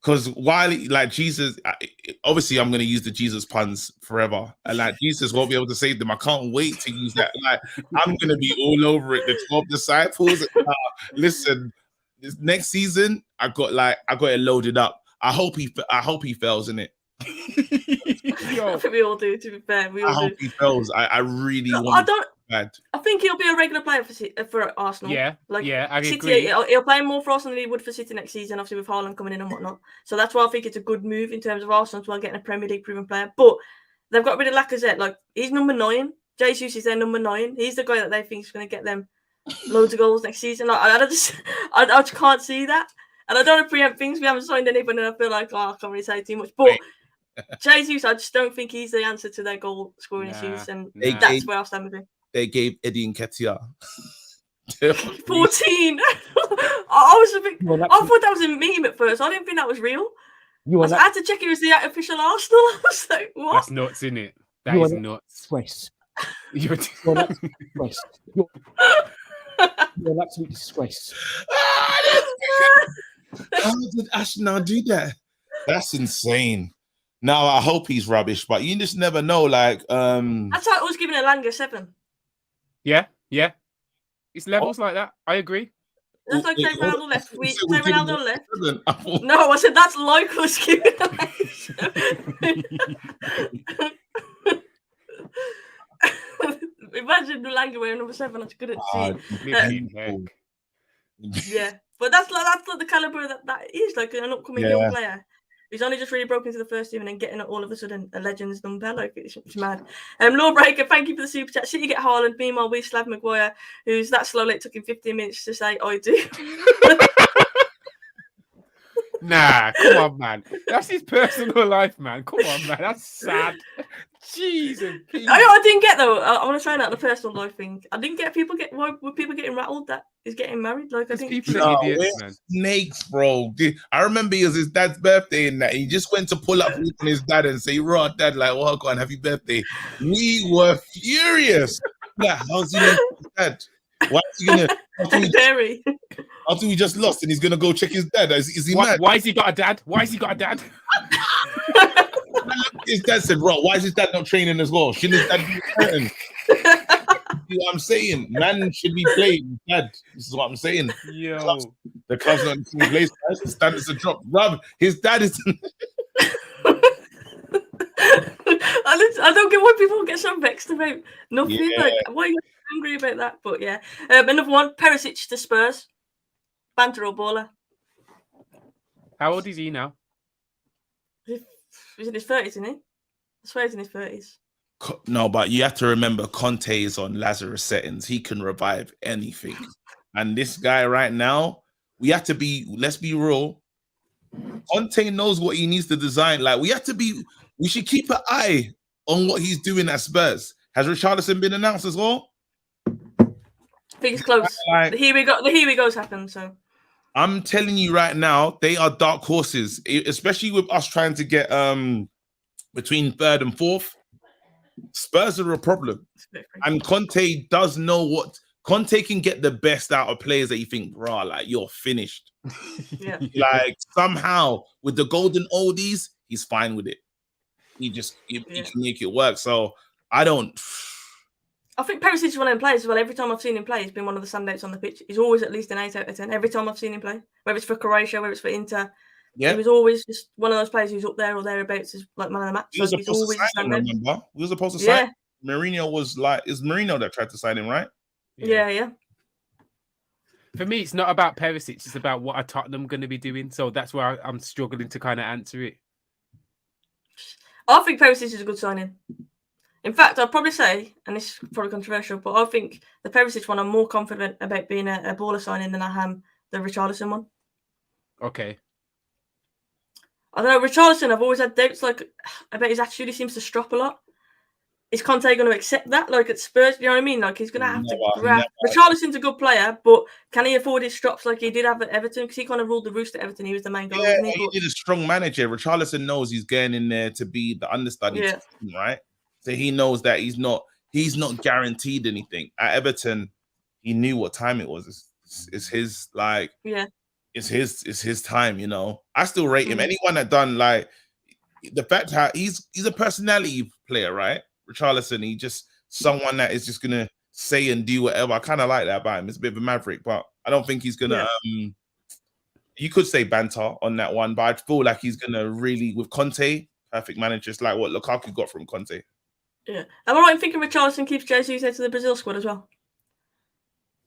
because while, like, Jesus, obviously I'm going to use the Jesus puns forever. And, like, Jesus won't be able to save them. I can't wait to use that. Like, I'm going to be all over it. The 12 disciples. Listen, this next season, I got it loaded up. I hope he fails in it. I think we all do, to be fair. We all I hope he fails. I really want bad. I think he'll be a regular player for Arsenal. Yeah, like, yeah, I City, agree. He'll play more for Arsenal than he would for City next season, obviously with Haaland coming in and whatnot. So that's why I think it's a good move in terms of Arsenal as well, getting a Premier League proven player. But they've got rid of Lacazette. Like, he's number 9. Jesus is their number 9. He's the guy that they think is going to get them loads of goals next season. Like, I just can't see that. And I don't want to preempt things. We haven't signed anyone, and I feel like, I can't really say too much. But Jesus, I just don't think he's the answer to their goal scoring issues, and that's where I'll stand with him. They gave Eddie Nketiah 14. I thought that was a meme at first. I didn't think that was real. I had to check it was the official Arsenal. I was like, what? That's nuts, isn't it? That is nuts. You're an absolute disgrace. How did Arsenal do that? That's insane. Now I hope he's rubbish, but you just never know. Like, that's how I was giving Elanga 7. Yeah. It's levels like that. I agree. That's like say Ronaldo left. Say Ronaldo left. No, I said that's like us giving Imagine Elanga wearing number 7. I couldn't see. Yeah, but that's like the caliber that is, like an upcoming young player. He's only just really broken into the first team and then getting all of a sudden a legend's number. Like, it's mad. Lawbreaker, thank you for the super chat. City get Haaland. Meanwhile, we slap Maguire, who's that slow. It took him 15 minutes to say, I do. Nah, come on, man. That's his personal life, man. Come on, man. That's sad. Jesus. I didn't get, though. I want to try out the personal life thing. I didn't get why were people getting rattled that he's getting married? Like, I think people are idiots, man. Snakes, bro. I remember it was his dad's birthday and that he just went to pull up on his dad and say, "Raw, dad, like, well, go on, happy birthday." We were furious. Yeah, how's he dad? Why is he gonna? After we just lost and he's gonna go check his dad. Is he mad? Why has he got a dad? Why has he got a dad? His dad said, "Bro, why is his dad not training as well? Shouldn't his dad be training?" You know what I'm saying? Man should be playing. Dad, this is what I'm saying. Yo, the club's not in the place. The standards are dropped. Rob, his dad is. I don't get why people get so vexed about nothing. Yeah. Like, why are you angry about that? But yeah, another one. Perisic to Spurs. Banter or baller? How old is he now? He's in his 30s, isn't he? I swear he's in his 30s. No, but you have to remember Conte is on Lazarus settings. He can revive anything. And this guy right now, let's be real. Conte knows what he needs to design. Like, we should keep an eye on what he's doing at Spurs. Has Richarlison been announced as well? I think it's close. The here we go's happened, so. I'm telling you right now, they are dark horses, especially with us trying to get between 3rd and 4th. Spurs are a problem. And Conte does know what Conte can get the best out of players that you think, bro, like, you're finished. Yeah. Like, somehow with the golden oldies, he's fine with it. He can make it work. So I think Perisic is one of them players as well. Every time I've seen him play, he's been one of the standouts on the pitch. He's always at least an 8 out of 10. Every time I've seen him play, whether it's for Croatia, whether it's for Inter, he was always just one of those players who's up there or thereabouts as like man of the match. He was supposed to sign him, remember? He was supposed to sign him. Mourinho was like, it's Mourinho that tried to sign him, right? Yeah. For me, it's not about Perisic. It's about what are Tottenham going to be doing. So that's why I'm struggling to kind of answer it. I think Perisic is a good signing. In fact, I'd probably say, and this is probably controversial, but I think the Perisic one, I'm more confident about being a baller signing than I am the Richarlison one. Okay. I don't know. Richarlison, I've always had doubts. Like, I bet his attitude seems to strop a lot. Is Conte going to accept that? Like at Spurs, you know what I mean? Like he's going to have to grab. Richarlison's a good player, but can he afford his strops like he did have at Everton? Because he kind of ruled the roost at Everton. He was the main goal, wasn't he? He did a strong manager. Richarlison knows he's getting in there to be the understudy, team, right? So he knows that he's not guaranteed anything. At Everton, he knew what time it was. It's his it's his time, you know. I still rate him. Anyone that done like the fact how he's a personality player, right? Richarlison, he just someone that is just gonna say and do whatever. I kind of like that about him. It's a bit of a maverick, but I don't think he's gonna. You could say banter on that one, but I feel like he's gonna really with Conte, perfect manager, just like what Lukaku got from Conte. Yeah, am I right in thinking Richarlison keeps Jesus there to the Brazil squad as well?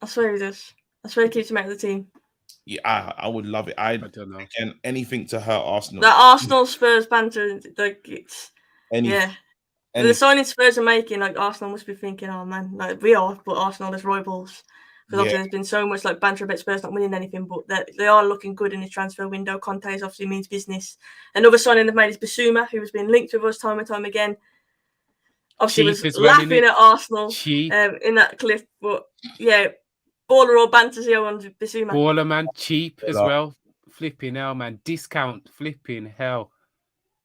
I swear he does. I swear he keeps him out of the team. Yeah, I would love it. I don't know. Again, anything to hurt Arsenal. That Arsenal Spurs banter, like it's the signing Spurs are making, like Arsenal must be thinking, oh man, like we are, but Arsenal as rivals. Because obviously there's been so much like banter about Spurs not winning anything, but they are looking good in the transfer window. Conte's obviously means business. Another signing they've made is Bissouma, who has been linked with us time and time again. Obviously was laughing at Arsenal in that clip, but yeah, baller or banter ZEO on Bissouma. Baller, man, cheap as well. Flipping hell, man. Discount, flipping hell.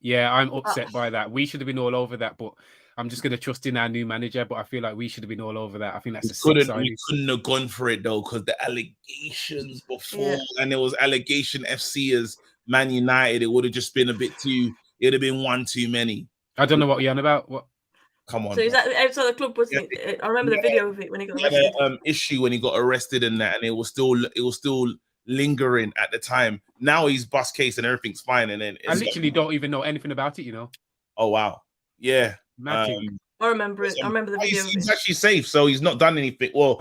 Yeah, I'm upset by that. We should have been all over that, but I'm just going to trust in our new manager. But I feel like we should have been all over that. I think that's we couldn't have gone for it though, because the allegations before, and it was allegation FC as Man United. It would have just been a bit too. It'd have been one too many. I don't know what you're on about. What? Come on. So is that outside the club? Wasn't it? I remember the video of it when he got arrested. Issue when he got arrested and that, and it was still lingering at the time. Now he's bust case and everything's fine. And then I literally don't even know anything about it, you know. Oh wow, yeah. I remember it. I remember the video. He's actually safe, so he's not done anything. Well,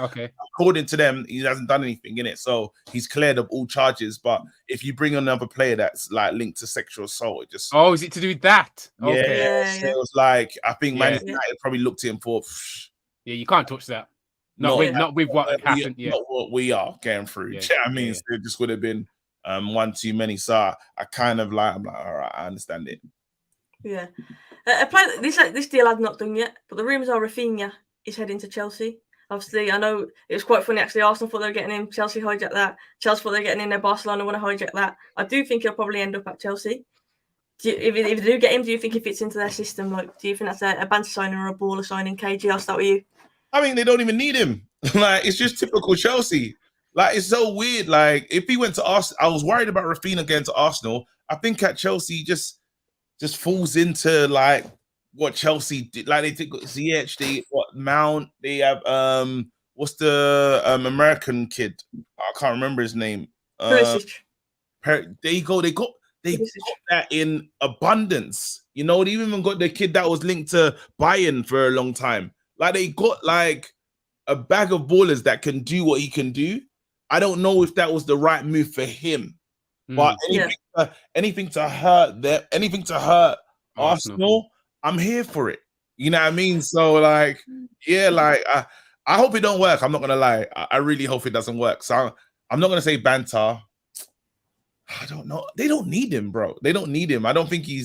according to them, he hasn't done anything in it, so he's cleared of all charges. But if you bring another player that's like linked to sexual assault, it just is it to do with that? So it was like I think Man United probably looked at him for. Yeah, you can't touch that. Not with what happened. Not what we are going through. Yeah, I mean, so it just would have been one too many. So I kind of I'm like, all right, I understand it. Yeah. This deal I've not done yet, but the rumours are Rafinha is heading to Chelsea. Obviously, I know it was quite funny actually. Arsenal thought they were getting him, Chelsea hijacked that. Chelsea thought they were getting in there, Barcelona want to hijack that. I do think he'll probably end up at Chelsea. If they do get him, do you think he fits into their system? Like, do you think that's a banter signing or a baller signing? KG, I'll start with you. I mean, they don't even need him. Like, it's just typical Chelsea. Like, it's so weird. Like, if he went to Arsenal, I was worried about Rafinha going to Arsenal. I think at Chelsea just falls into like what Chelsea did. Like they did ZH, they Mount, they have what's the American kid? I can't remember his name. There you go. They got that in abundance. You know, they even got the kid that was linked to Bayern for a long time. Like they got like a bag of ballers that can do what he can do. I don't know if that was the right move for him. But anything to hurt them, anything to hurt Arsenal, I'm here for it. You know what I mean? So like, like I hope it don't work. I'm not gonna lie. I really hope it doesn't work. So I'm not gonna say banter. I don't know. They don't need him, bro. They don't need him. I don't think he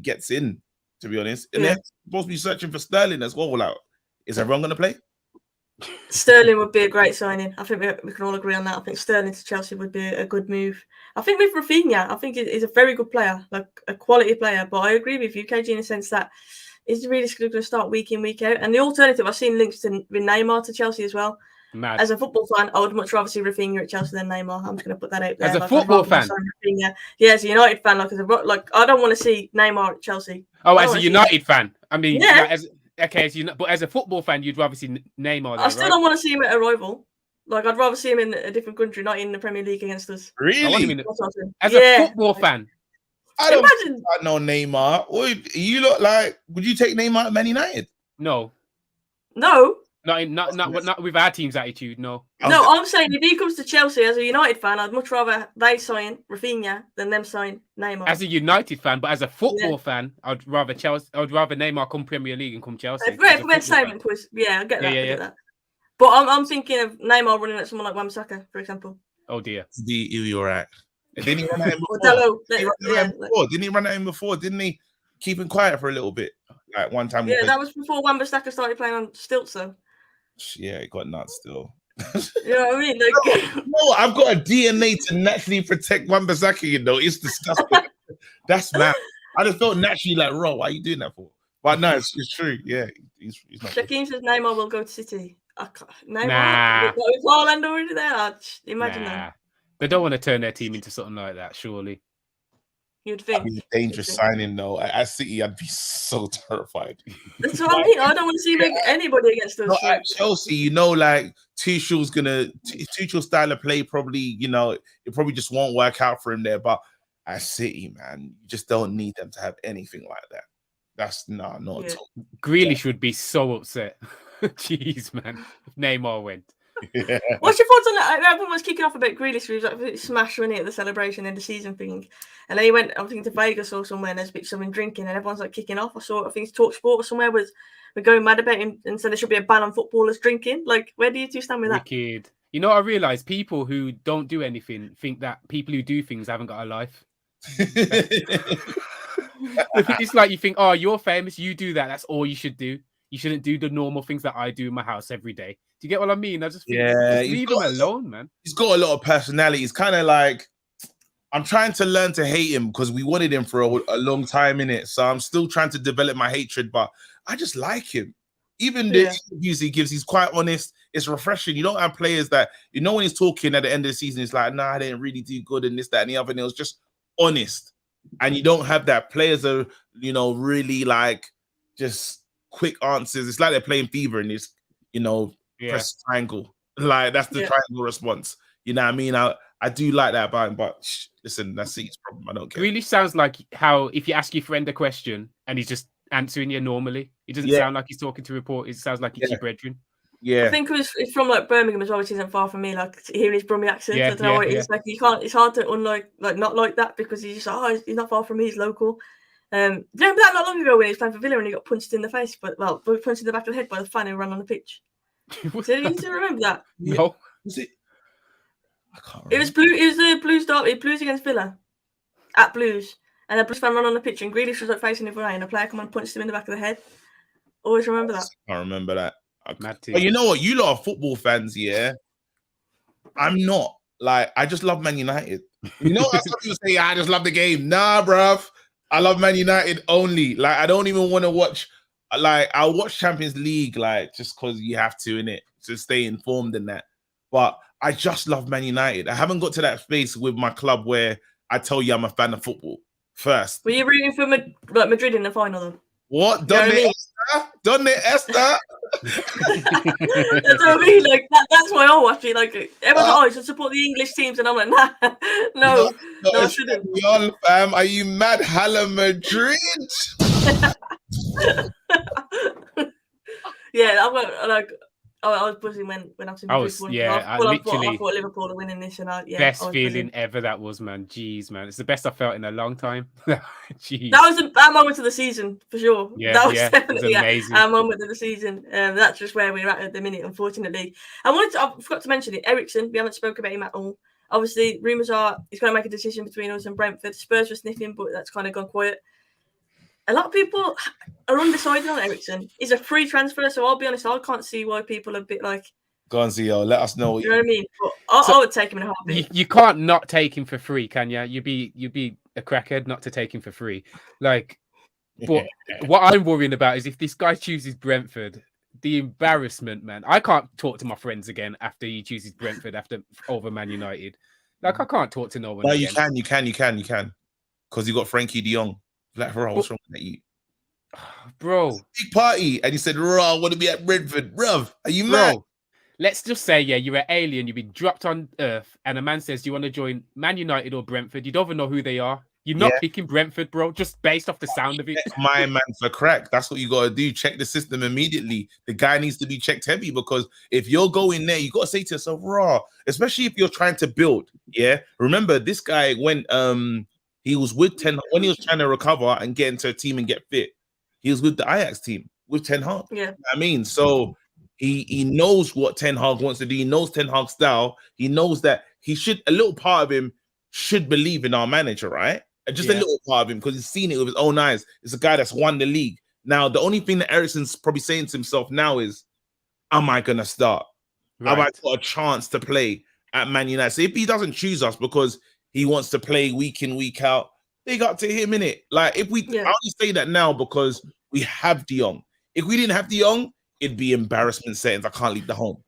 gets in, to be honest. And they're supposed to be searching for Sterling as well. Like, is everyone gonna play? Sterling would be a great signing. I think we can all agree on that. I think Sterling to Chelsea would be a good move. I think with Rafinha, I think he's a very good player, like a quality player. But I agree with you, KG, in the sense that he's really going to start week in, week out. And the alternative, I've seen links to with Neymar to Chelsea as well. Mad. As a football fan, I would much rather see Rafinha at Chelsea than Neymar. I'm just going to put that out there. As a football fan? As a United fan, I don't want to see Neymar at Chelsea. Oh, as a United fan? I mean, but as a football fan, you'd rather see Neymar there, I still don't want to see him at a rival. Like, I'd rather see him in a different country, not in the Premier League against us. Really? As a football fan? I don't know Neymar. You look like, would you take Neymar at Man United? No. No? Not with our team's attitude, no. No, I'm saying if he comes to Chelsea as a United fan, I'd much rather they sign Rafinha than them sign Neymar. As a United fan, but as a football fan, I'd rather Neymar come Premier League and come Chelsea. Great, I get that. But I'm thinking of Neymar running at someone like Wan-Bissaka, for example. Oh dear. You're right. Didn't he run at him Or before? Dallo, Didn't he run at him before? Didn't he keep him quiet for a little bit? Like one time. Yeah, that was before Wan-Bissaka started playing on stilts, though. Yeah, it got nuts still. You know what I mean? Like, no, I've got a DNA to naturally protect Wan-Bissaka, you know. It's disgusting. That's mad. I just felt naturally like, Ro, why are you doing that for? But no, it's true. Yeah, he's not. Shaquem says Neymar will go to City. Neymar? Nah. With Haaland already there? Imagine that. They don't want to turn their team into something like that, surely. You'd think. That'd be a dangerous signing, though. At City, I'd be so terrified. That's what I mean. I don't want to see anybody against those. Not at Chelsea, you know, like Tuchel's style of play probably, you know, it probably just won't work out for him there. But at City, man, you just don't need them to have anything like that. That's not at all. Grealish would be so upset. Jeez, man. If Neymar went. Yeah. What's your thoughts on that? Everyone was kicking off about Grealish. He was like smashed when he at the celebration in the season thing, and then he went, I think, to Vegas or somewhere, and there's someone drinking, and everyone's like kicking off. I think it's Talk Sport or somewhere we're going mad about him and said there should be a ban on footballers drinking. Like, where do you two stand with that? Wicked. You know, I realize people who don't do anything think that people who do things haven't got a life. It's like you think, oh, you're famous, you do that. That's all you should do. You shouldn't do the normal things that I do in my house every day. Do you get what I mean? I just think, just leave him alone, man. He's got a lot of personality. He's kind of like, I'm trying to learn to hate him because we wanted him for a long time in it. So I'm still trying to develop my hatred, but I just like him. Even the interviews he gives, he's quite honest. It's refreshing. You don't have players that, you know, when he's talking at the end of the season, it's like, nah, I didn't really do good and this, that, and the other. And it was just honest. And you don't have that. Players are, you know, really like just quick answers. It's like they're playing FIFA and it's, you know, press triangle. Like that's the triangle response. You know what I mean? I do like that about him, but listen, that's his problem. I don't care. Really sounds like how if you ask your friend a question and he's just answering you normally, it doesn't sound like he's talking to reporters. It sounds like he's your brethren. Yeah, I think it's from like Birmingham as well, which isn't far from me. Like hearing his Brummie accent, I don't know what it is. Like you can't. It's hard to not like that because he's just he's not far from me. He's local. Remember that not long ago when he was playing for Villa and he got punched in the face, punched in the back of the head by the fan who ran on the pitch. Did you remember that? No, was it? I can't remember. It was blue. It was the Blues derby. Blues against Villa at Blues, and a Blues fan ran on the pitch and Grealish was like facing him away, and a player come and punched him in the back of the head. Always remember that. I remember that. But you know what? You lot are football fans, yeah. I'm not. Like, I just love Man United. You know what? Some people say, I just love the game. Nah, bruv. I love Man United only. Like, I don't even want to watch. Like, I'll watch Champions League, like, just because you have to, innit? To stay informed in that. But I just love Man United. I haven't got to that space with my club where I tell you I'm a fan of football first. Were you rooting for Madrid in the final, though? What? Donne Esther? Donne Esther? That's what I mean. Like that's why I watch it. Like everyone's like, I should support the English teams, and I'm like, nah, no, I shouldn't. Y'all, fam, are you mad? Hala Madrid? Yeah, I've got like. I was buzzing when I was in Madrid. I thought Liverpool are winning this, and best feeling ever that was, man. Jeez, man, it's the best I felt in a long time. Jeez, that was our moment of the season for sure. Yeah, that was definitely amazing. Our moment of the season. That's just where we're at the minute, unfortunately. I forgot to mention it. Eriksen, we haven't spoken about him at all. Obviously, rumours are he's going to make a decision between us and Brentford. Spurs were sniffing, but that's kind of gone quiet. A lot of people are undecided on Eriksen. He's a free transfer, so I'll be honest, I can't see why people are a bit like... Go on, ZEO, let us know. You know what I mean? But I would take him in a heartbeat. You can't not take him for free, can you? You'd be a crackhead not to take him for free. Like, but what I'm worrying about is if this guy chooses Brentford, the embarrassment, man. I can't talk to my friends again after he chooses Brentford over Man United. Like, I can't talk to no one. No, again. you can. Because you got Frenkie de Jong. Like, bro, what's wrong with you? Bro. Big party. And he said, bro, I want to be at Brentford. Bruv, are you mad? Let's just say, you're an alien. You've been dropped on Earth. And a man says, do you want to join Man United or Brentford? You don't even know who they are. You're not picking Brentford, bro, just based off the sound of it. My man for crack. That's what you got to do. Check the system immediately. The guy needs to be checked heavy because if you're going there, you got to say to yourself, raw, especially if you're trying to build. Yeah. Remember, this guy went, he was with when he was trying to recover and get into a team and get fit. He was with the Ajax team with Ten Hag. Yeah. I mean, so he knows what Ten Hag wants to do. He knows Ten Hag's style. He knows that he should, a little part of him should believe in our manager, right? And just a Yeah. little part of him, because he's seen it with his own eyes. It's a guy that's won the league. Now, the only thing that Eriksen's probably saying to himself now is, am I going to start? Have I got a chance to play at Man United? So if he doesn't choose us because he wants to play week in, week out, big up to him, innit? Like, if we, I only say that now because we have De Jong. If we didn't have De Jong, it'd be embarrassment settings. I can't leave the home.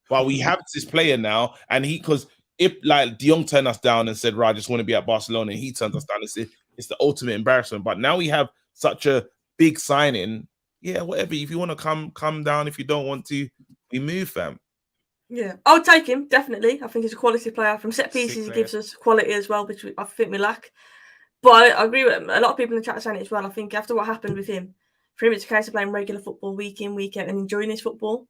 But we have this player now, and because if like De Jong turned us down and said, right, I just want to be at Barcelona, and he turns us down, it's the ultimate embarrassment. But now we have such a big signing. Yeah, whatever. If you want to come down, if you don't want to, we move, fam. Yeah, I would take him, definitely. I think he's a quality player. From set pieces, he gives us quality as well, which I think we lack. But I agree with a lot of people in the chat saying it as well. I think after what happened with him, for him, it's a case of playing regular football week in, week out and enjoying his football.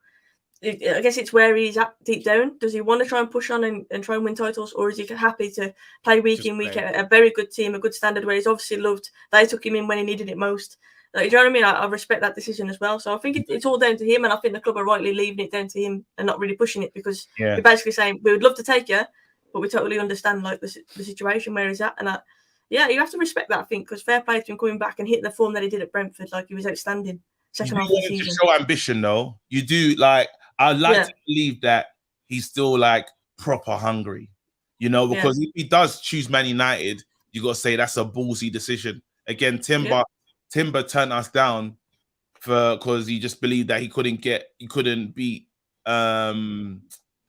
I guess it's where he's at deep down. Does he want to try and push on and try and win titles, or is he happy to play week in, week out? A very good team, a good standard where he's obviously loved. They took him in when he needed it most. Like, you know what I mean? I respect that decision as well. So I think it's all down to him, and I think the club are rightly leaving it down to him and not really pushing it, because you're basically saying we would love to take you, but we totally understand like the situation where he's at, and you have to respect that, I think, because fair play to him coming back and hitting the form that he did at Brentford. Like, he was outstanding second half of the season. To show ambition, though. You do, like, I'd like to believe that he's still like proper hungry, you know, because if he does choose Man United, you got to say that's a ballsy decision. Again, Timber turned us down because he just believed that he couldn't beat the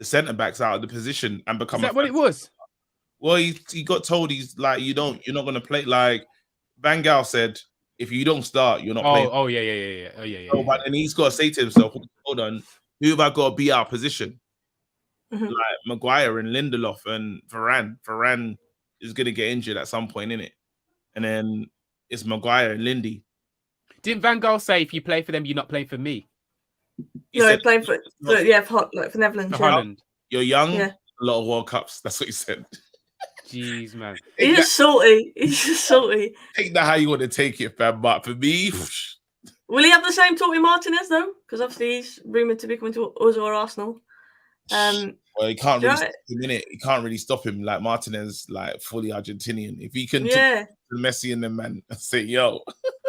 centre backs out of the position and become. Is that what it was? Well, he got told he's like, you're not going to play. Like Van Gaal said, if you don't start, you're not playing. Oh yeah. But then he's got to say to himself, hold on, who have I got to be our position? Like Maguire and Lindelof and Varane. Varane is going to get injured at some point, innit? And then it's Maguire and Lindy. Didn't Van Gaal say, if you play for them, you're not playing for me? He's playing for Netherlands. For Holland. You're young, a lot of World Cups. That's what he said. Jeez, man. He's just salty. He's just salty. Take that how you want to take it, fam. But for me... Will he have the same talk with Martinez, though? Because obviously he's rumoured to be coming to us or Arsenal. Well, he can't really stop him, innit? He can't really stop him. Like, Martinez, like, fully Argentinian. If he can talk to Messi and them, man, say, yo.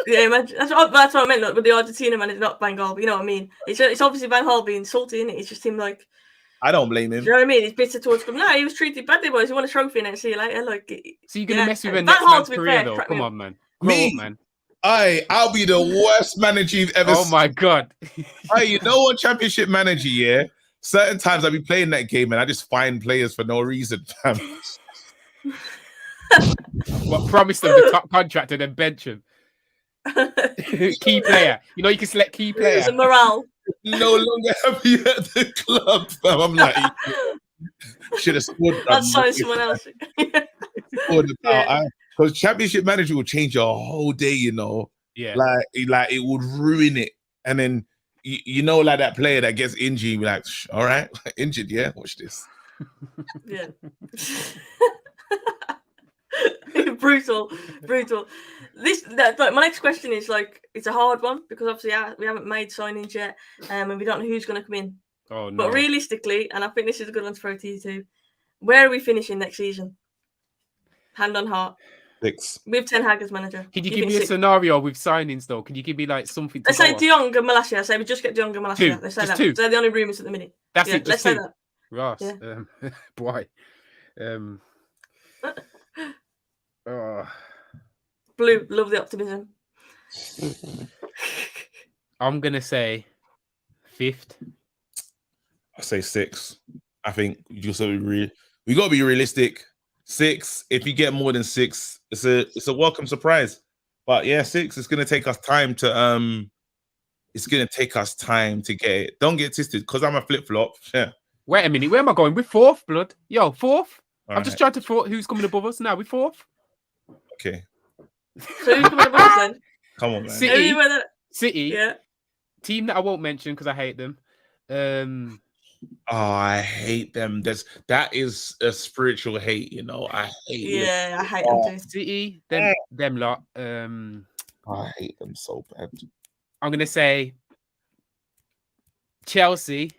Yeah, imagine. That's what I meant. Like, with the Argentina man, it's not Van Gaal, but you know what I mean? It's obviously Van Gaal being salty, isn't it? It's just him, like... I don't blame him. You know what I mean? He's bitter towards him. No, he was treated badly, boys. He won a trophy and see you later. Like, so you're going to mess with a next man's career, though? Come on, man. Grow up, man. I'll be the worst manager you've ever seen. Oh, my God. You know what, Championship manager, yeah? Certain times I'll be playing that game and I just find players for no reason, fam. What, promise them the top contract and then bench him? Key player. You know, you can select key player. It's a morale. No longer happy at the club, fam. I'm like, should have scored. That's so someone else. Because Championship manager will change your whole day, you know. Yeah. Like it would ruin it. And then you know, like that player that gets injured, you're like, all right, injured, yeah, watch this. Yeah. brutal. My next question is like, it's a hard one because obviously we haven't made signings yet, and we don't know who's going to come in. Oh no! But realistically, and I think this is a good one to throw to you too, where are we finishing next season? Hand on heart. 6. With Ten Hag as manager. Can you give me a scenario with signings though? Can you give me like something? Let's say De Jong and Malacia. I say we just get De Jong and Malacia. 2. Let's say Just that. 2. They're the only rumours at the minute. That's it. Let's say that. Ross, Yeah. boy. Blue, love the optimism. I'm gonna say 5th. I say 6. I think we got to be realistic. 6. If you get more than 6, it's a welcome surprise. But yeah, 6. It's gonna take us time to get it. Don't get twisted because I'm a flip flop. Yeah. Wait a minute. Where am I going? We're 4th, blood. Yo, 4th. All I'm just trying to thought who's coming above us now. We're 4th. Okay. So who's coming above us then? Come on, man. City. Yeah. Team that I won't mention because I hate them. Oh, I hate them. That is a spiritual hate, you know. I hate them. Yeah, I hate them too. City, them lot. I hate them so bad. I'm gonna say Chelsea,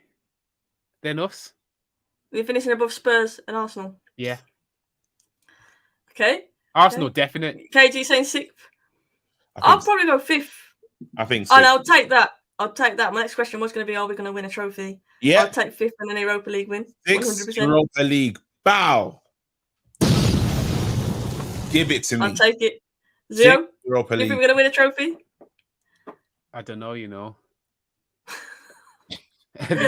then us. We're finishing above Spurs and Arsenal. Yeah. Okay. Arsenal, definite. KG saying 6th. I I'll think, probably go 5th. I think And 6th. I'll take that. My next question was going to be, are we going to win a trophy? Yeah. I'll take 5th and an Europa League win. 6th 100%. Europa League. Bow. Give it to me. I'll take it. 6th ZEO. Europa You think League. we're going to win a trophy? I don't know,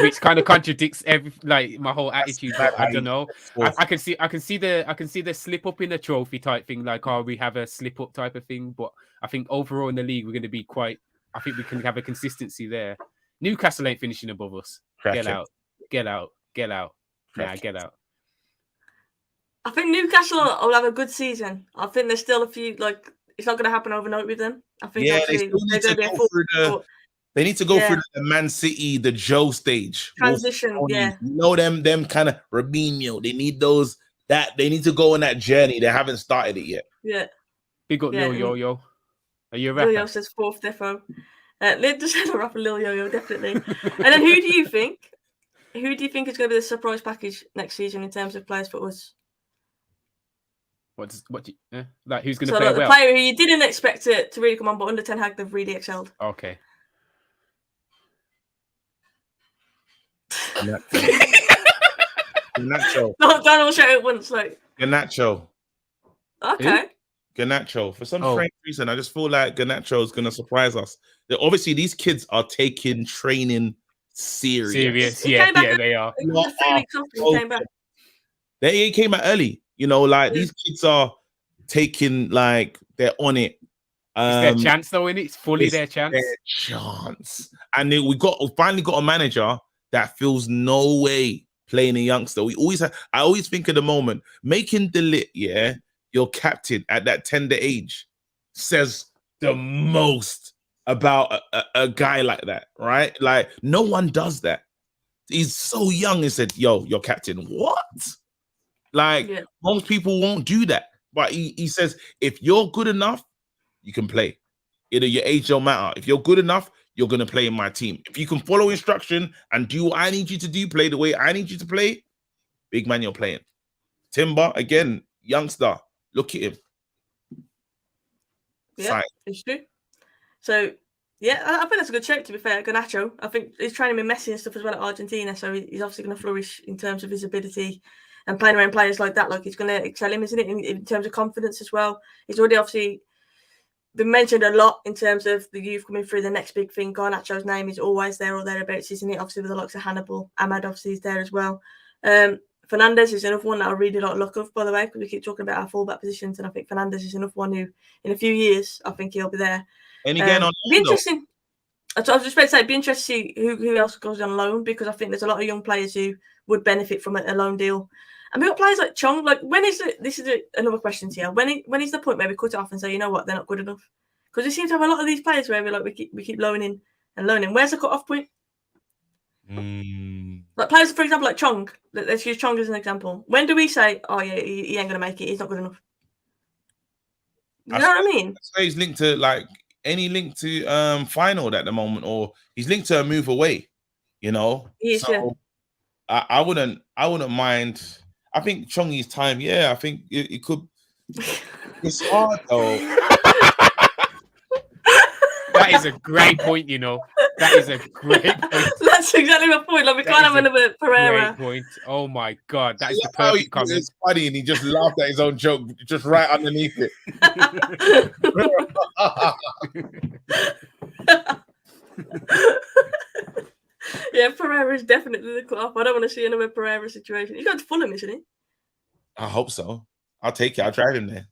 which kind of contradicts my whole attitude. But I don't know. I can see the slip up in the trophy type thing, like, oh, we have a slip up type of thing. But I think overall in the league, we're going to be I think we can have a consistency there. Newcastle ain't finishing above us. Get out. Nah, get out. I think Newcastle will have a good season. I think there's still a few, it's not going to happen overnight with them. I think they still need to go through they need to go through the Man City, the Joe stage. Transition, yeah. You know them kind of Robinho. They need they need to go on that journey. They haven't started it yet. Yeah. Big up Lil Yo-Yo. Are you a rapper? Lil Yo says 4th defo. Just had a rapper Lil Yo-Yo, definitely. And then who do you think is going to be the surprise package next season in terms of players for us? Who's going to play the well? Player who you didn't expect to really come on, but under Ten Hag they've really excelled. Okay. Garnacho. No, don't all shout it once, Garnacho. Okay. Garnacho. For some strange reason, I just feel like Garnacho is going to surprise us. Obviously, these kids are taking training serious. Yeah, they are. 3 weeks off, he came back. They came back early. These kids are taking, they're on it. It's their chance, though, innit? It's fully their chance. And we finally got a manager that feels no way playing a youngster. I always think of the moment, making De Ligt, your captain at that tender age, says the most about a guy like that, right? Like, no one does that. He's so young and said, yo, your captain. What? Most people won't do that. But he says, if you're good enough, you can play. Your age don't matter. If you're good enough, you're going to play in my team. If you can follow instruction and do what I need you to do, play the way I need you to play, big man, you're playing. Timber, again, youngster. Look at him. Yeah, it's true. So, I think that's a good shape, to be fair. Garnacho, I think he's training with Messi and stuff as well at Argentina, so he's obviously going to flourish in terms of his ability and playing around players like that. He's going to excel him, isn't it, in terms of confidence as well. He's already obviously been mentioned a lot in terms of the youth coming through the next big thing. Garnacho's name is always there or thereabouts, isn't it? Obviously, with the likes of Hannibal. Ahmad obviously is there as well. Fernandes is another one that I really like look of, by the way, because we keep talking about our fullback positions, and I think Fernandes is another one who, in a few years, I think he'll be there. And again, be interesting. I was just about to say, it'd be interesting to see who else goes on loan, because I think there's a lot of young players who would benefit from a loan deal. And we've got players like Chong. When is it? This is another question to you. When is the point where we cut it off and say, you know what, they're not good enough? Because we seem to have a lot of these players where we keep loaning and loaning. Where's the cut-off point? Players, for example, like Chong. Let's use Chong as an example. When do we say, oh yeah, he ain't gonna make it, he's not good enough? You know what I mean? So he's linked to any link to final at the moment, or he's linked to a move away. I wouldn't mind. I think Chongi's time. Yeah, I think it could. It's hard though. That is a great point, That is a great point. That's exactly my point. We can't have another Pereira. Great point. Oh my God, that is the perfect comment. It's funny, and he just laughed at his own joke, just right underneath it. Yeah, Pereira is definitely the cut-off. I don't want to see another Pereira situation. He's going to Fulham, isn't he? I hope so. I'll take it. I'll drive him there.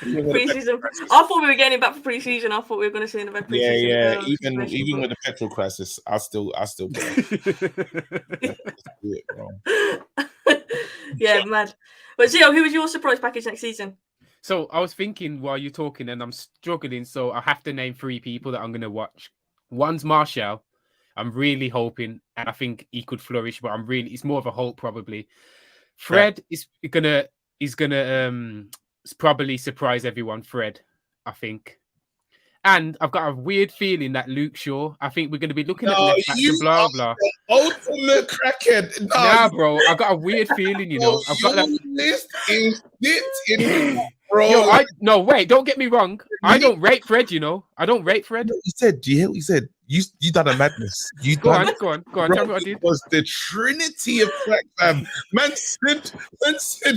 Pre-season. I thought we were getting back for pre-season. I thought we were going to see another pre-season. Yeah. Even with the petrol crisis, I'll still go. It, bro. Yeah, mad. But ZEO, who was your surprise package next season? So I was thinking while you're talking, and I'm struggling. So I have to name 3 people that I'm going to watch. One's Martial. I'm really hoping, and I think he could flourish, but it's more of a hope probably. Fred is gonna probably surprise everyone. Fred, I think. And I've got a weird feeling that Luke Shaw, I think we're going to be looking at No, left backs you and blah, are blah. the ultimate crackhead. No, Nah, bro, I got a weird feeling, you know. I've got your that. list is dipped in, bro. Yo, Like, no, wait, don't get me wrong. I don't rate Fred, you know. I don't rate Fred. he said, do you hear what he said? You done a madness. You Go done on, go on, go on. Bro, Tell me what I it did. was the trinity of crack, fam. Man said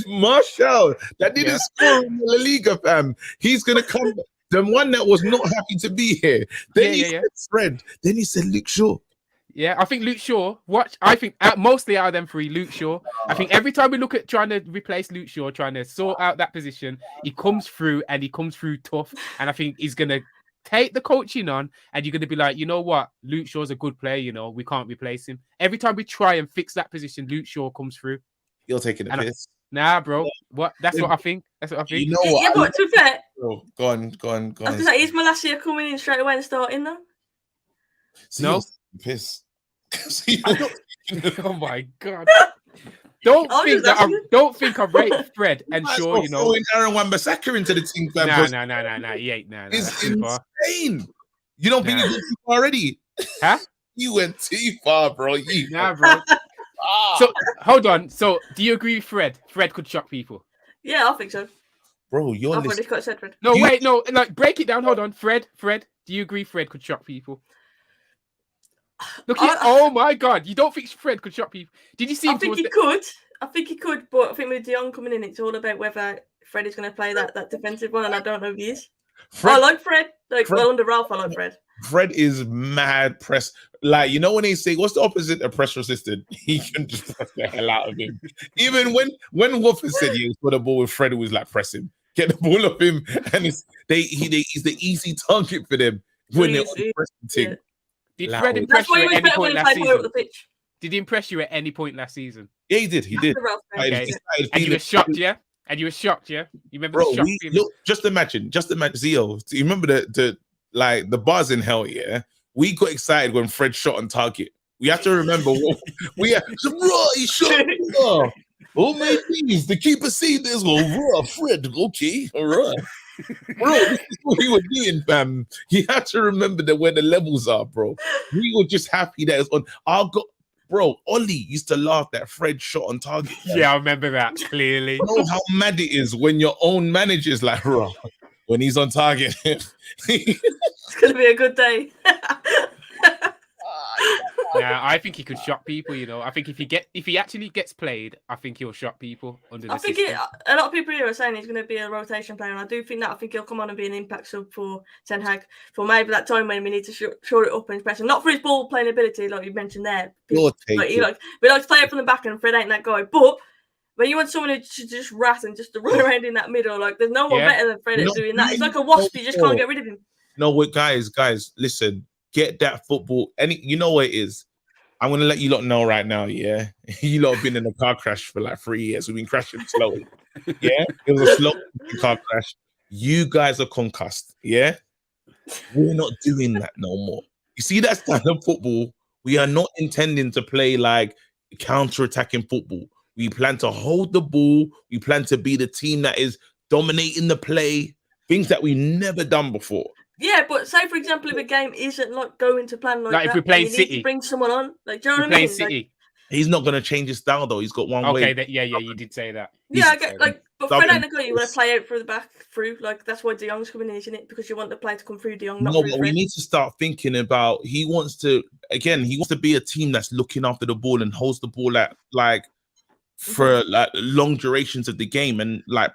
Marshall that didn't Yeah. score in the La Liga, fam. He's gonna come. The one that was not happy to be here. Then he said Fred. Then he said Luke Shaw. Yeah, I think Luke Shaw. I think mostly out of them three, Luke Shaw. I think every time we look at trying to replace Luke Shaw, trying to sort out that position, he comes through and he comes through tough. And I think he's gonna take the coaching on, and you're gonna be like, you know what, Luke Shaw's a good player. You know, we can't replace him. Every time we try and fix that position, Luke Shaw comes through. You're taking a piss. Nah, bro. What? That's what I think. That's what I think. You know what? Yeah, but to be fair, go on. I was gonna say, is Malacia coming in straight away and starting though? No, piss. Oh my god! Don't think I rate Fred and Shaw. You know, Aaron Wan-Bissaka into the team. Nah. He ain't. Nah. It's insane. You don't think you went too far already? Huh? You went too far, bro. Nah, bro. So hold on. So do you agree with Fred? Fred could shock people. Yeah, I think so. Bro, you're I've already said Fred. No, wait, no. Like, break it down. Hold on, Fred. Do you agree Fred could shock people? Look here. Oh my god, you don't think Fred could shock people? Did you see him? I think he could. I think he could, but I think with De Jong coming in, it's all about whether Fred is going to play that defensive one, and I don't know if he is. I like Fred. Well, under Ralph, I like Fred. Fred is mad press. Like, you know when they say, what's the opposite of press resistant? He can just press the hell out of him. Even when Wolfer said he was for the ball with Fred, it was like, press him. Get the ball off him. And he's the easy target for them when they're on the pressing team. Did Fred impress you at any point last season? Did he impress you at any point last season? Yeah, he did. Okay. And you were shocked, yeah? You remember the shock feeling? Look, just imagine, ZEO. Do you remember the bars in hell, yeah? We got excited when Fred shot on target. We have to remember what he shot. Oh my please, the keeper see this one. Fred, okay, all right. Bro, this is what we were doing, fam. You have to remember that where the levels are, bro. We were just happy that it's on. Bro, Ollie used to laugh that Fred shot on target. Yeah, I remember that clearly. You know how mad it is when your own manager's like, when he's on target. It's gonna be a good day. Yeah, I think he could shock people. You know, I think if he actually gets played, I think he'll shock people under the system. A lot of people here are saying he's going to be a rotation player, and I do think that. I think he'll come on and be an impact sub for Ten Hag for maybe that time when we need to shore it up and press him. Not for his ball playing ability, like you mentioned there. We like to play it from the back, and Fred ain't that guy. But when you want someone who just rat and just to run around in that middle, like there's no one better than Fred at doing that. It's like a wasp; you just can't get rid of him. No, wait, guys, listen. Get that football. You know what it is. I'm gonna let you lot know right now. Yeah, you lot have been in a car crash for like 3 years. We've been crashing slowly. Yeah, it was a slow car crash. You guys are concussed. Yeah, we're not doing that no more. You see that kind of football? We are not intending to play like counter-attacking football. We plan to hold the ball. We plan to be the team that is dominating the play. Things that we've never done before. Yeah, but say for example, if a game isn't like going to plan like that, if we're playing you City, need to bring someone on. Like, do you know what I playing mean? City. Like, he's not going to change his style though. He's got one way. Okay, you did say that. Yeah, I get but Fred ain't the guy you want to play out through the back through. Like that's why De Jong's coming in, isn't it? Because you want the play to come through De Jong. No, but we need to start thinking about. He wants to be a team that's looking after the ball and holds the ball at like for like long durations of the game and like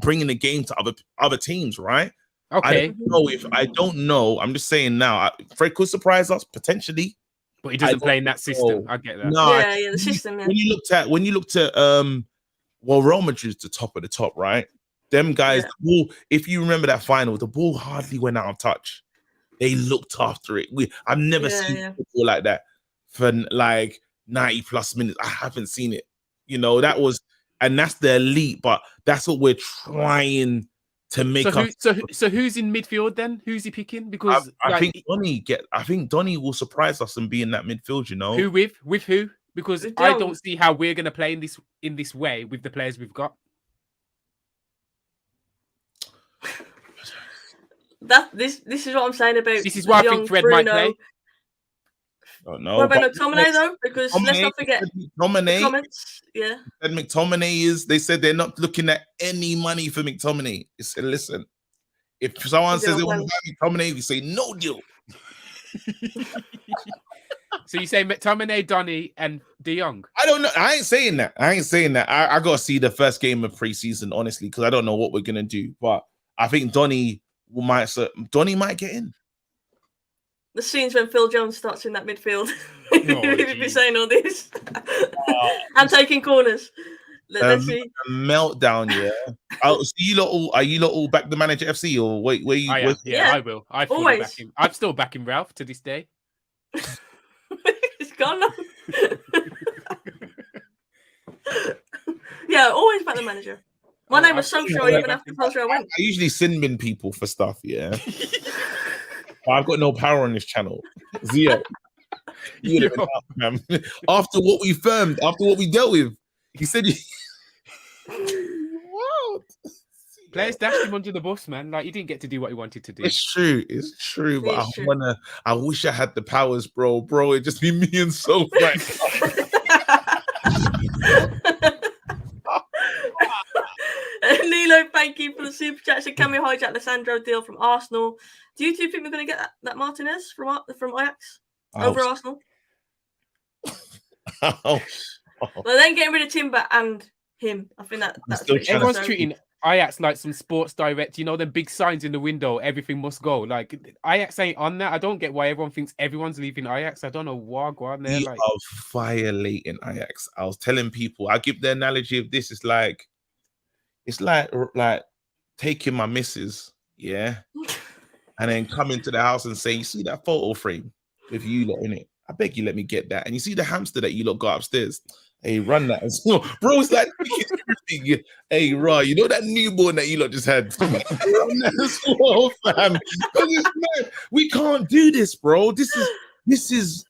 bringing the game to other teams, right? Okay. I don't know. I'm just saying now. Fred could surprise us potentially, but he doesn't play in that system. I get that. No, the system. Yeah. When you looked at Real Madrid's the top of the top, right? Them guys, the ball. If you remember that final, the ball hardly went out of touch. They looked after it. I've never seen football like that for like 90 plus minutes. I haven't seen it. You know, that's the elite, but that's what we're trying to make so who's in midfield then? Who's he picking? Because I think Donny will surprise us and be in that midfield. You know, who with who? Because I don't see how we're going to play in this way with the players we've got. This is what I'm saying about This is why I young think Fred Bruno. might play. Don't know. What about McTominay though? Because let's not forget the McTominay. comments. Yeah. And McTominay is. They said they're not looking at any money for McTominay. They said, listen, if someone says they want to buy McTominay, we say no deal. So you say McTominay, Donny, and De Jong? I don't know. I ain't saying that. I got to see the first game of preseason, honestly, because I don't know what we're gonna do. But I think Donny might get in. The scenes when Phil Jones starts in that midfield. We've been saying all this. And taking corners. Let's see. Meltdown, yeah. So are you lot all back the manager FC or wait? Where you? I will. I fully back him. I'm still backing Ralph to this day. It's gone now. Yeah, always back the manager. My name was Soph even after Culture I went. I usually sin bin people for stuff, yeah. I've got no power on this channel. ZEO. After what we filmed, after what we dealt with, he said what? Players dashed him under the bus, man. Like he didn't get to do what he wanted to do. It's true, but I wish I had the powers, bro. It'd just be me and Soph right Nilo, thank you for the super chat. So can we hijack Lissandro deal from Arsenal? Do you two think we're going to get that Martinez from Ajax over Arsenal? Well, then getting rid of Timber and him. I think that's everyone's treating Ajax like some Sports Direct, you know, them big signs in the window, everything must go. Like Ajax ain't on that. I don't get why everyone thinks everyone's leaving Ajax. I don't know why. Go on there. We are violating Ajax. I was telling people, I give the analogy of this. It's like taking my missus, yeah, and then coming to the house and saying, you see that photo frame with you lot in it? I beg you, let me get that. And you see the hamster that you lot got upstairs? Hey, run that as well. Bro, it's like, hey, Ra, you know that newborn that you lot just had? Run that as well, fam. We can't do this, bro. This is,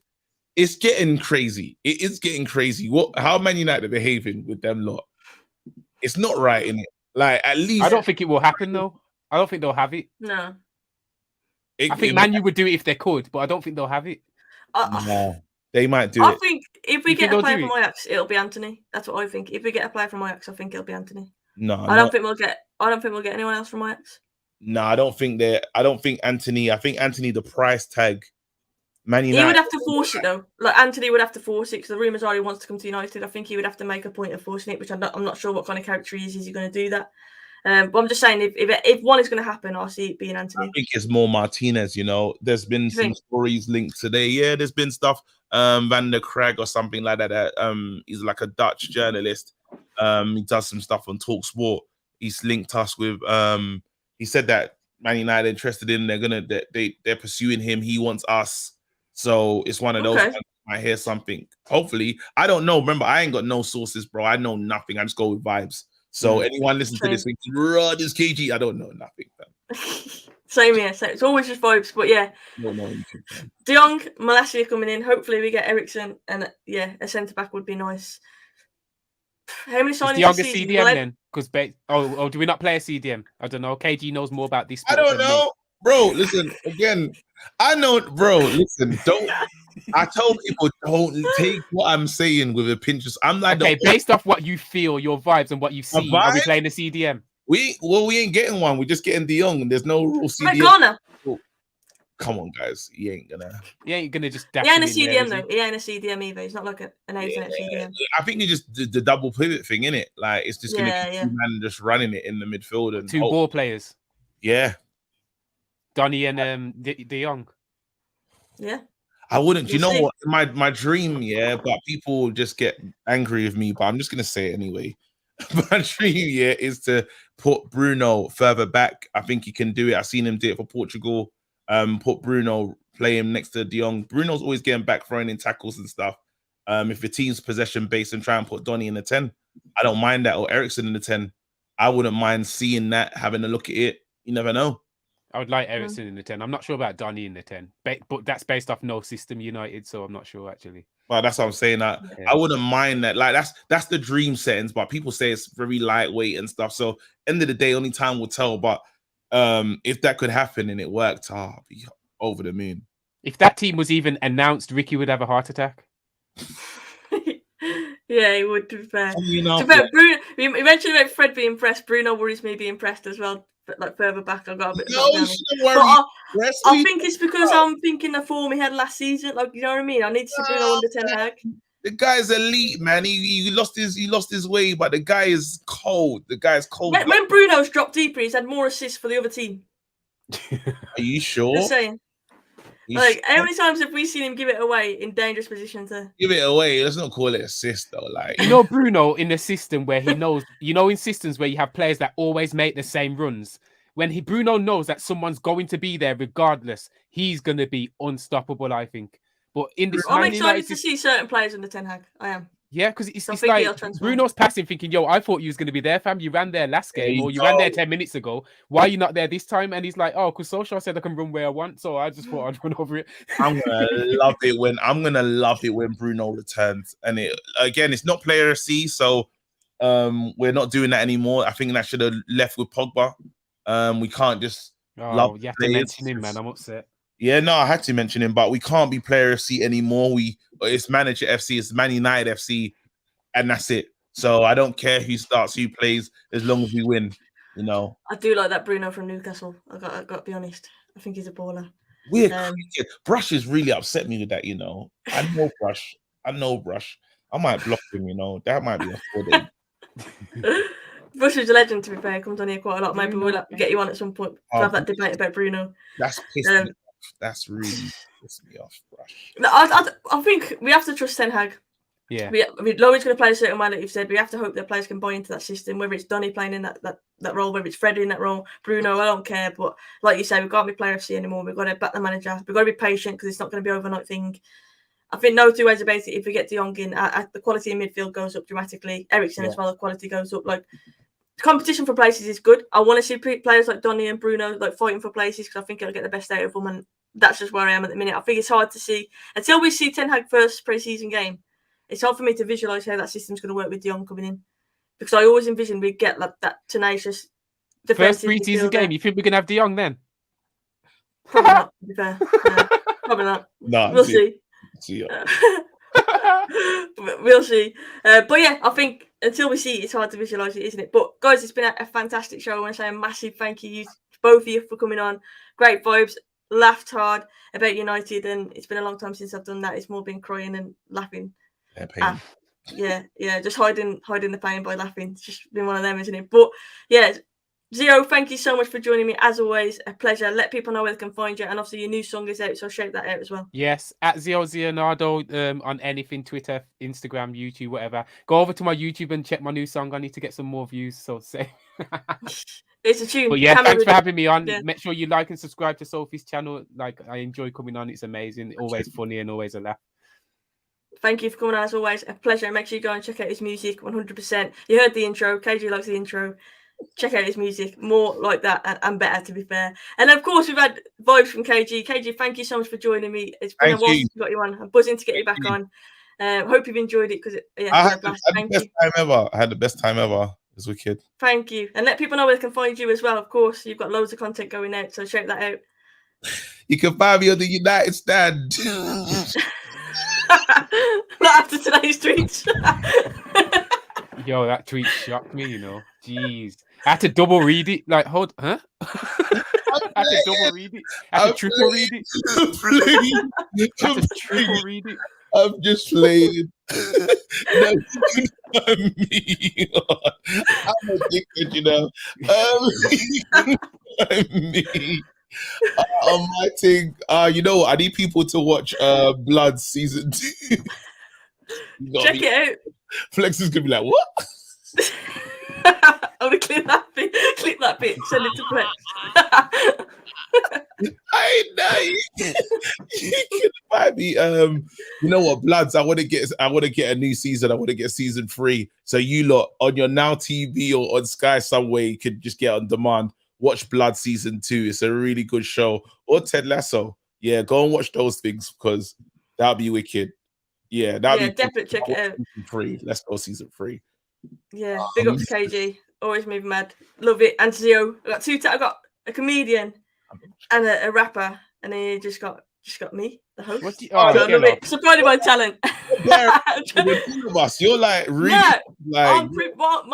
it's getting crazy. It is getting crazy. How Man United are behaving with them lot? It's not right, innit? Like, at least. I don't think it will happen, though. I don't think they'll have it. No. I think Man U would do it if they could, but I don't think they'll have it. No. They might do I it. think if we get a player from Ajax, it'll be Anthony. That's what I think. If we get a player from Ajax, I think it'll be Anthony. No, I don't think we'll get anyone else from Ajax. No, I don't think Anthony. I think Anthony, the price tag, Man United. He would have to force it though. Like Anthony would have to force it because the rumours are he wants to come to United. I think he would have to make a point of forcing it, which I'm not sure what kind of character he is. Is he going to do that? But I'm just saying, if one is going to happen, I'll see it being Anthony. I think it's more Martinez. You know, there's been some stories linked today. Yeah, there's been stuff. Van der Krag or something like that. He's like a Dutch journalist. He does some stuff on TalkSport. He's linked us with. He said that Man United interested in. They're pursuing him. He wants us. So it's one of those. I hear something. Hopefully, I don't know. Remember, I ain't got no sources, bro. I know nothing. I just go with vibes. So anyone listen to this thinking, "Raw, this KG," I don't know nothing. Same here. So it's always just vibes, but yeah. No. De Jong, Malacia coming in. Hopefully we get Eriksen, and yeah, a centre back would be nice. How many signings? De Jong a CDM then? Because do we not play a CDM? I don't know. KG knows more about this. I don't know, bro. Listen again. I know, bro. Listen, don't. I told people don't take what I'm saying with a pinch of. I'm like, okay, based off what you feel, your vibes, and what you see, are we playing a CDM? We ain't getting one. We're just getting De Jong, and there's no real CDM. Oh, come on, guys, he ain't gonna just. He ain't a CDM though. He ain't a CDM either. He's not like an agent CDM. I think you just the double pivot thing, innit? Like it's just gonna keep man just running it in the midfield and two ball players. Yeah, Donny and De Jong. Yeah. I wouldn't. You know what? My dream, yeah, but people just get angry with me. But I'm just gonna say it anyway. My dream, yeah, is to put Bruno further back. I think he can do it. I've seen him do it for Portugal. Put Bruno, play him next to De Jong. Bruno's always getting back, throwing in tackles and stuff. If the team's possession based and try and put Donny in the 10, I don't mind that. Or Eriksen in the 10. I wouldn't mind seeing that, having a look at it. You never know. I would like Eriksen in the 10. I'm not sure about Donny in the 10, but that's based off no system United, so I'm not sure actually. Well, that's what I'm saying. I wouldn't mind that. Like that's the dream settings, but people say it's very lightweight and stuff. So end of the day, only time will tell. But if that could happen and it worked, I'll be over the moon. If that team was even announced, Ricky would have a heart attack. Yeah, he would, to be fair. Enough, Bruno, you mentioned about Fred being impressed. Bruno worries me being impressed as well. But like further back, I've got a bit. I think it's because I'm thinking the form he had last season. Like, you know what I mean? I need to see Bruno under Ten Hag. The guy's elite, man. He lost his way, but the guy is cold. The guy's cold. When Bruno's dropped deeper, he's had more assists for the other team. Are you sure? Just saying. Like, how many times have we seen him give it away in dangerous positions? Give it away. Let's not call it assist, though. Like, you know, Bruno in the system where he knows, in systems where you have players that always make the same runs. When Bruno knows that someone's going to be there regardless, he's going to be unstoppable, I think. But in this, I'm excited to see certain players under Ten Hag. I am. Yeah, because it's like Bruno's passing, thinking, "Yo, I thought you was going to be there, fam. You ran there last game, or you ran there 10 minutes ago. Why are you not there this time?" And he's like, "Oh, because Solskjaer said I can run where I want, so I just thought I'd run over it." I'm gonna love it when Bruno returns. And it's not player FC, so we're not doing that anymore. I think that should have left with Pogba. We can't just love. You have to mention him, man. I'm upset. Yeah, no, I had to mention him, but we can't be player FC anymore. It's manager FC, it's Man United FC, and that's it. So I don't care who starts, who plays, as long as we win. You know. I do like that Bruno from Newcastle. I got to be honest. I think he's a baller. Weird. Brush has really upset me with that. You know, I know Brush. I might block him. You know, that might be a 4-day. Brush is a legend, to be fair. He comes on here quite a lot. Maybe we'll get you on at some point to have that debate about Bruno. That's pissed me off. That's really pissed me off, Brush. I think we have to trust Ten Hag. Yeah. Lowen's going to play a certain way, like you've said. We have to hope that players can buy into that system, whether it's Donny playing in that role, whether it's Freddie in that role, Bruno, I don't care. But like you say, we can't be player FC anymore. We've got to back the manager. We've got to be patient because it's not going to be an overnight thing. I think no two ways about it. If we get De Jong in, the quality in midfield goes up dramatically. Eriksen as well, the quality goes up. Like, competition for places is good. I want to see players like Donny and Bruno like fighting for places because I think it'll get the best out of them, and that's just where I am at the minute. I think it's hard to see until we see Ten Hag first pre-season game. It's hard for me to visualise how that system's going to work with De Jong coming in, because I always envision we get like that tenacious first pre-season game. You think we're going to have De Jong then? Probably not. To be fair, probably not. No, we'll see. We'll see. But yeah, I think until we see it, it's hard to visualise it, isn't it? But guys, it's been a fantastic show. I want to say a massive thank you to both of you for coming on. Great vibes. Laughed hard about United, and it's been a long time since I've done that. It's more been crying and laughing. Yeah, just hiding the pain by laughing. It's just been one of them, isn't it? But yeah, ZEO, thank you so much for joining me. As always, a pleasure. Let people know where they can find you, and obviously your new song is out, so shout that out as well. Yes, at ZEO Leonardo on anything, Twitter, Instagram, YouTube, whatever. Go over to my YouTube and check my new song. I need to get some more views, so say. It's a tune. But yeah, thanks for having me on. Yeah. Make sure you like and subscribe to Sophie's channel. Like, I enjoy coming on. It's amazing. Always funny and always a laugh. Thank you for coming on, as always. A pleasure. Make sure you go and check out his music 100%. You heard the intro. KG likes the intro. Check out his music. More like that and better, to be fair. And of course, we've had vibes from KG. KG, thank you so much for joining me. It's been a while since we got you on. I'm buzzing to get you back on. Hope you've enjoyed it because I had the best time ever. It's wicked. Thank you. And let people know where they can find you as well. Of course, you've got loads of content going out, so check that out. You can find me on the United Stand. Not after today's tweets. Yo, that tweet shocked me, you know. Jeez. I had to double read it. Like, I had to double read it. I had to triple read it. I had to triple read it. I'm just playing. No, me. I'm addicted, you know. Me. My thing. You know, I need people to watch Blood season 2. Check it out. Flex is gonna be like, what? I'm gonna clip that bit. Send it to Flex. I know you can buy me. You know what, Bloods? I want to get a new season. I want to get season 3. So you lot on your Now TV or on Sky somewhere, you could just get on demand. Watch Blood season 2. It's a really good show. Or Ted Lasso. Yeah, go and watch those things because that'll be wicked. Yeah, definitely check it out. Season 3. Let's go season 3. Yeah, big up to KG. Always moving mad. Love it. And ZEO. I got a comedian, and a rapper, and then you just got me, the host. What do you, So I love it. Surrounded by talent. All of us, you're like really like. What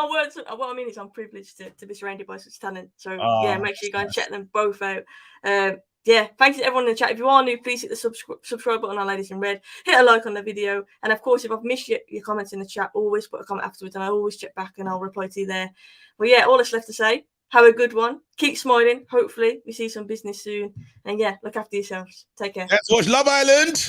I mean is I'm privileged to be surrounded by such talent. So yeah, make sure you go and check them both out. Yeah, thanks to everyone in the chat. If you are new, please hit the subscribe button on Ladies in Red. Hit a like on the video. And of course, if I've missed your comments in the chat, always put a comment afterwards and I always check back and I'll reply to you there. But yeah, all that's left to say, have a good one. Keep smiling. Hopefully we see some business soon. And yeah, look after yourselves. Take care. Let's watch Love Island.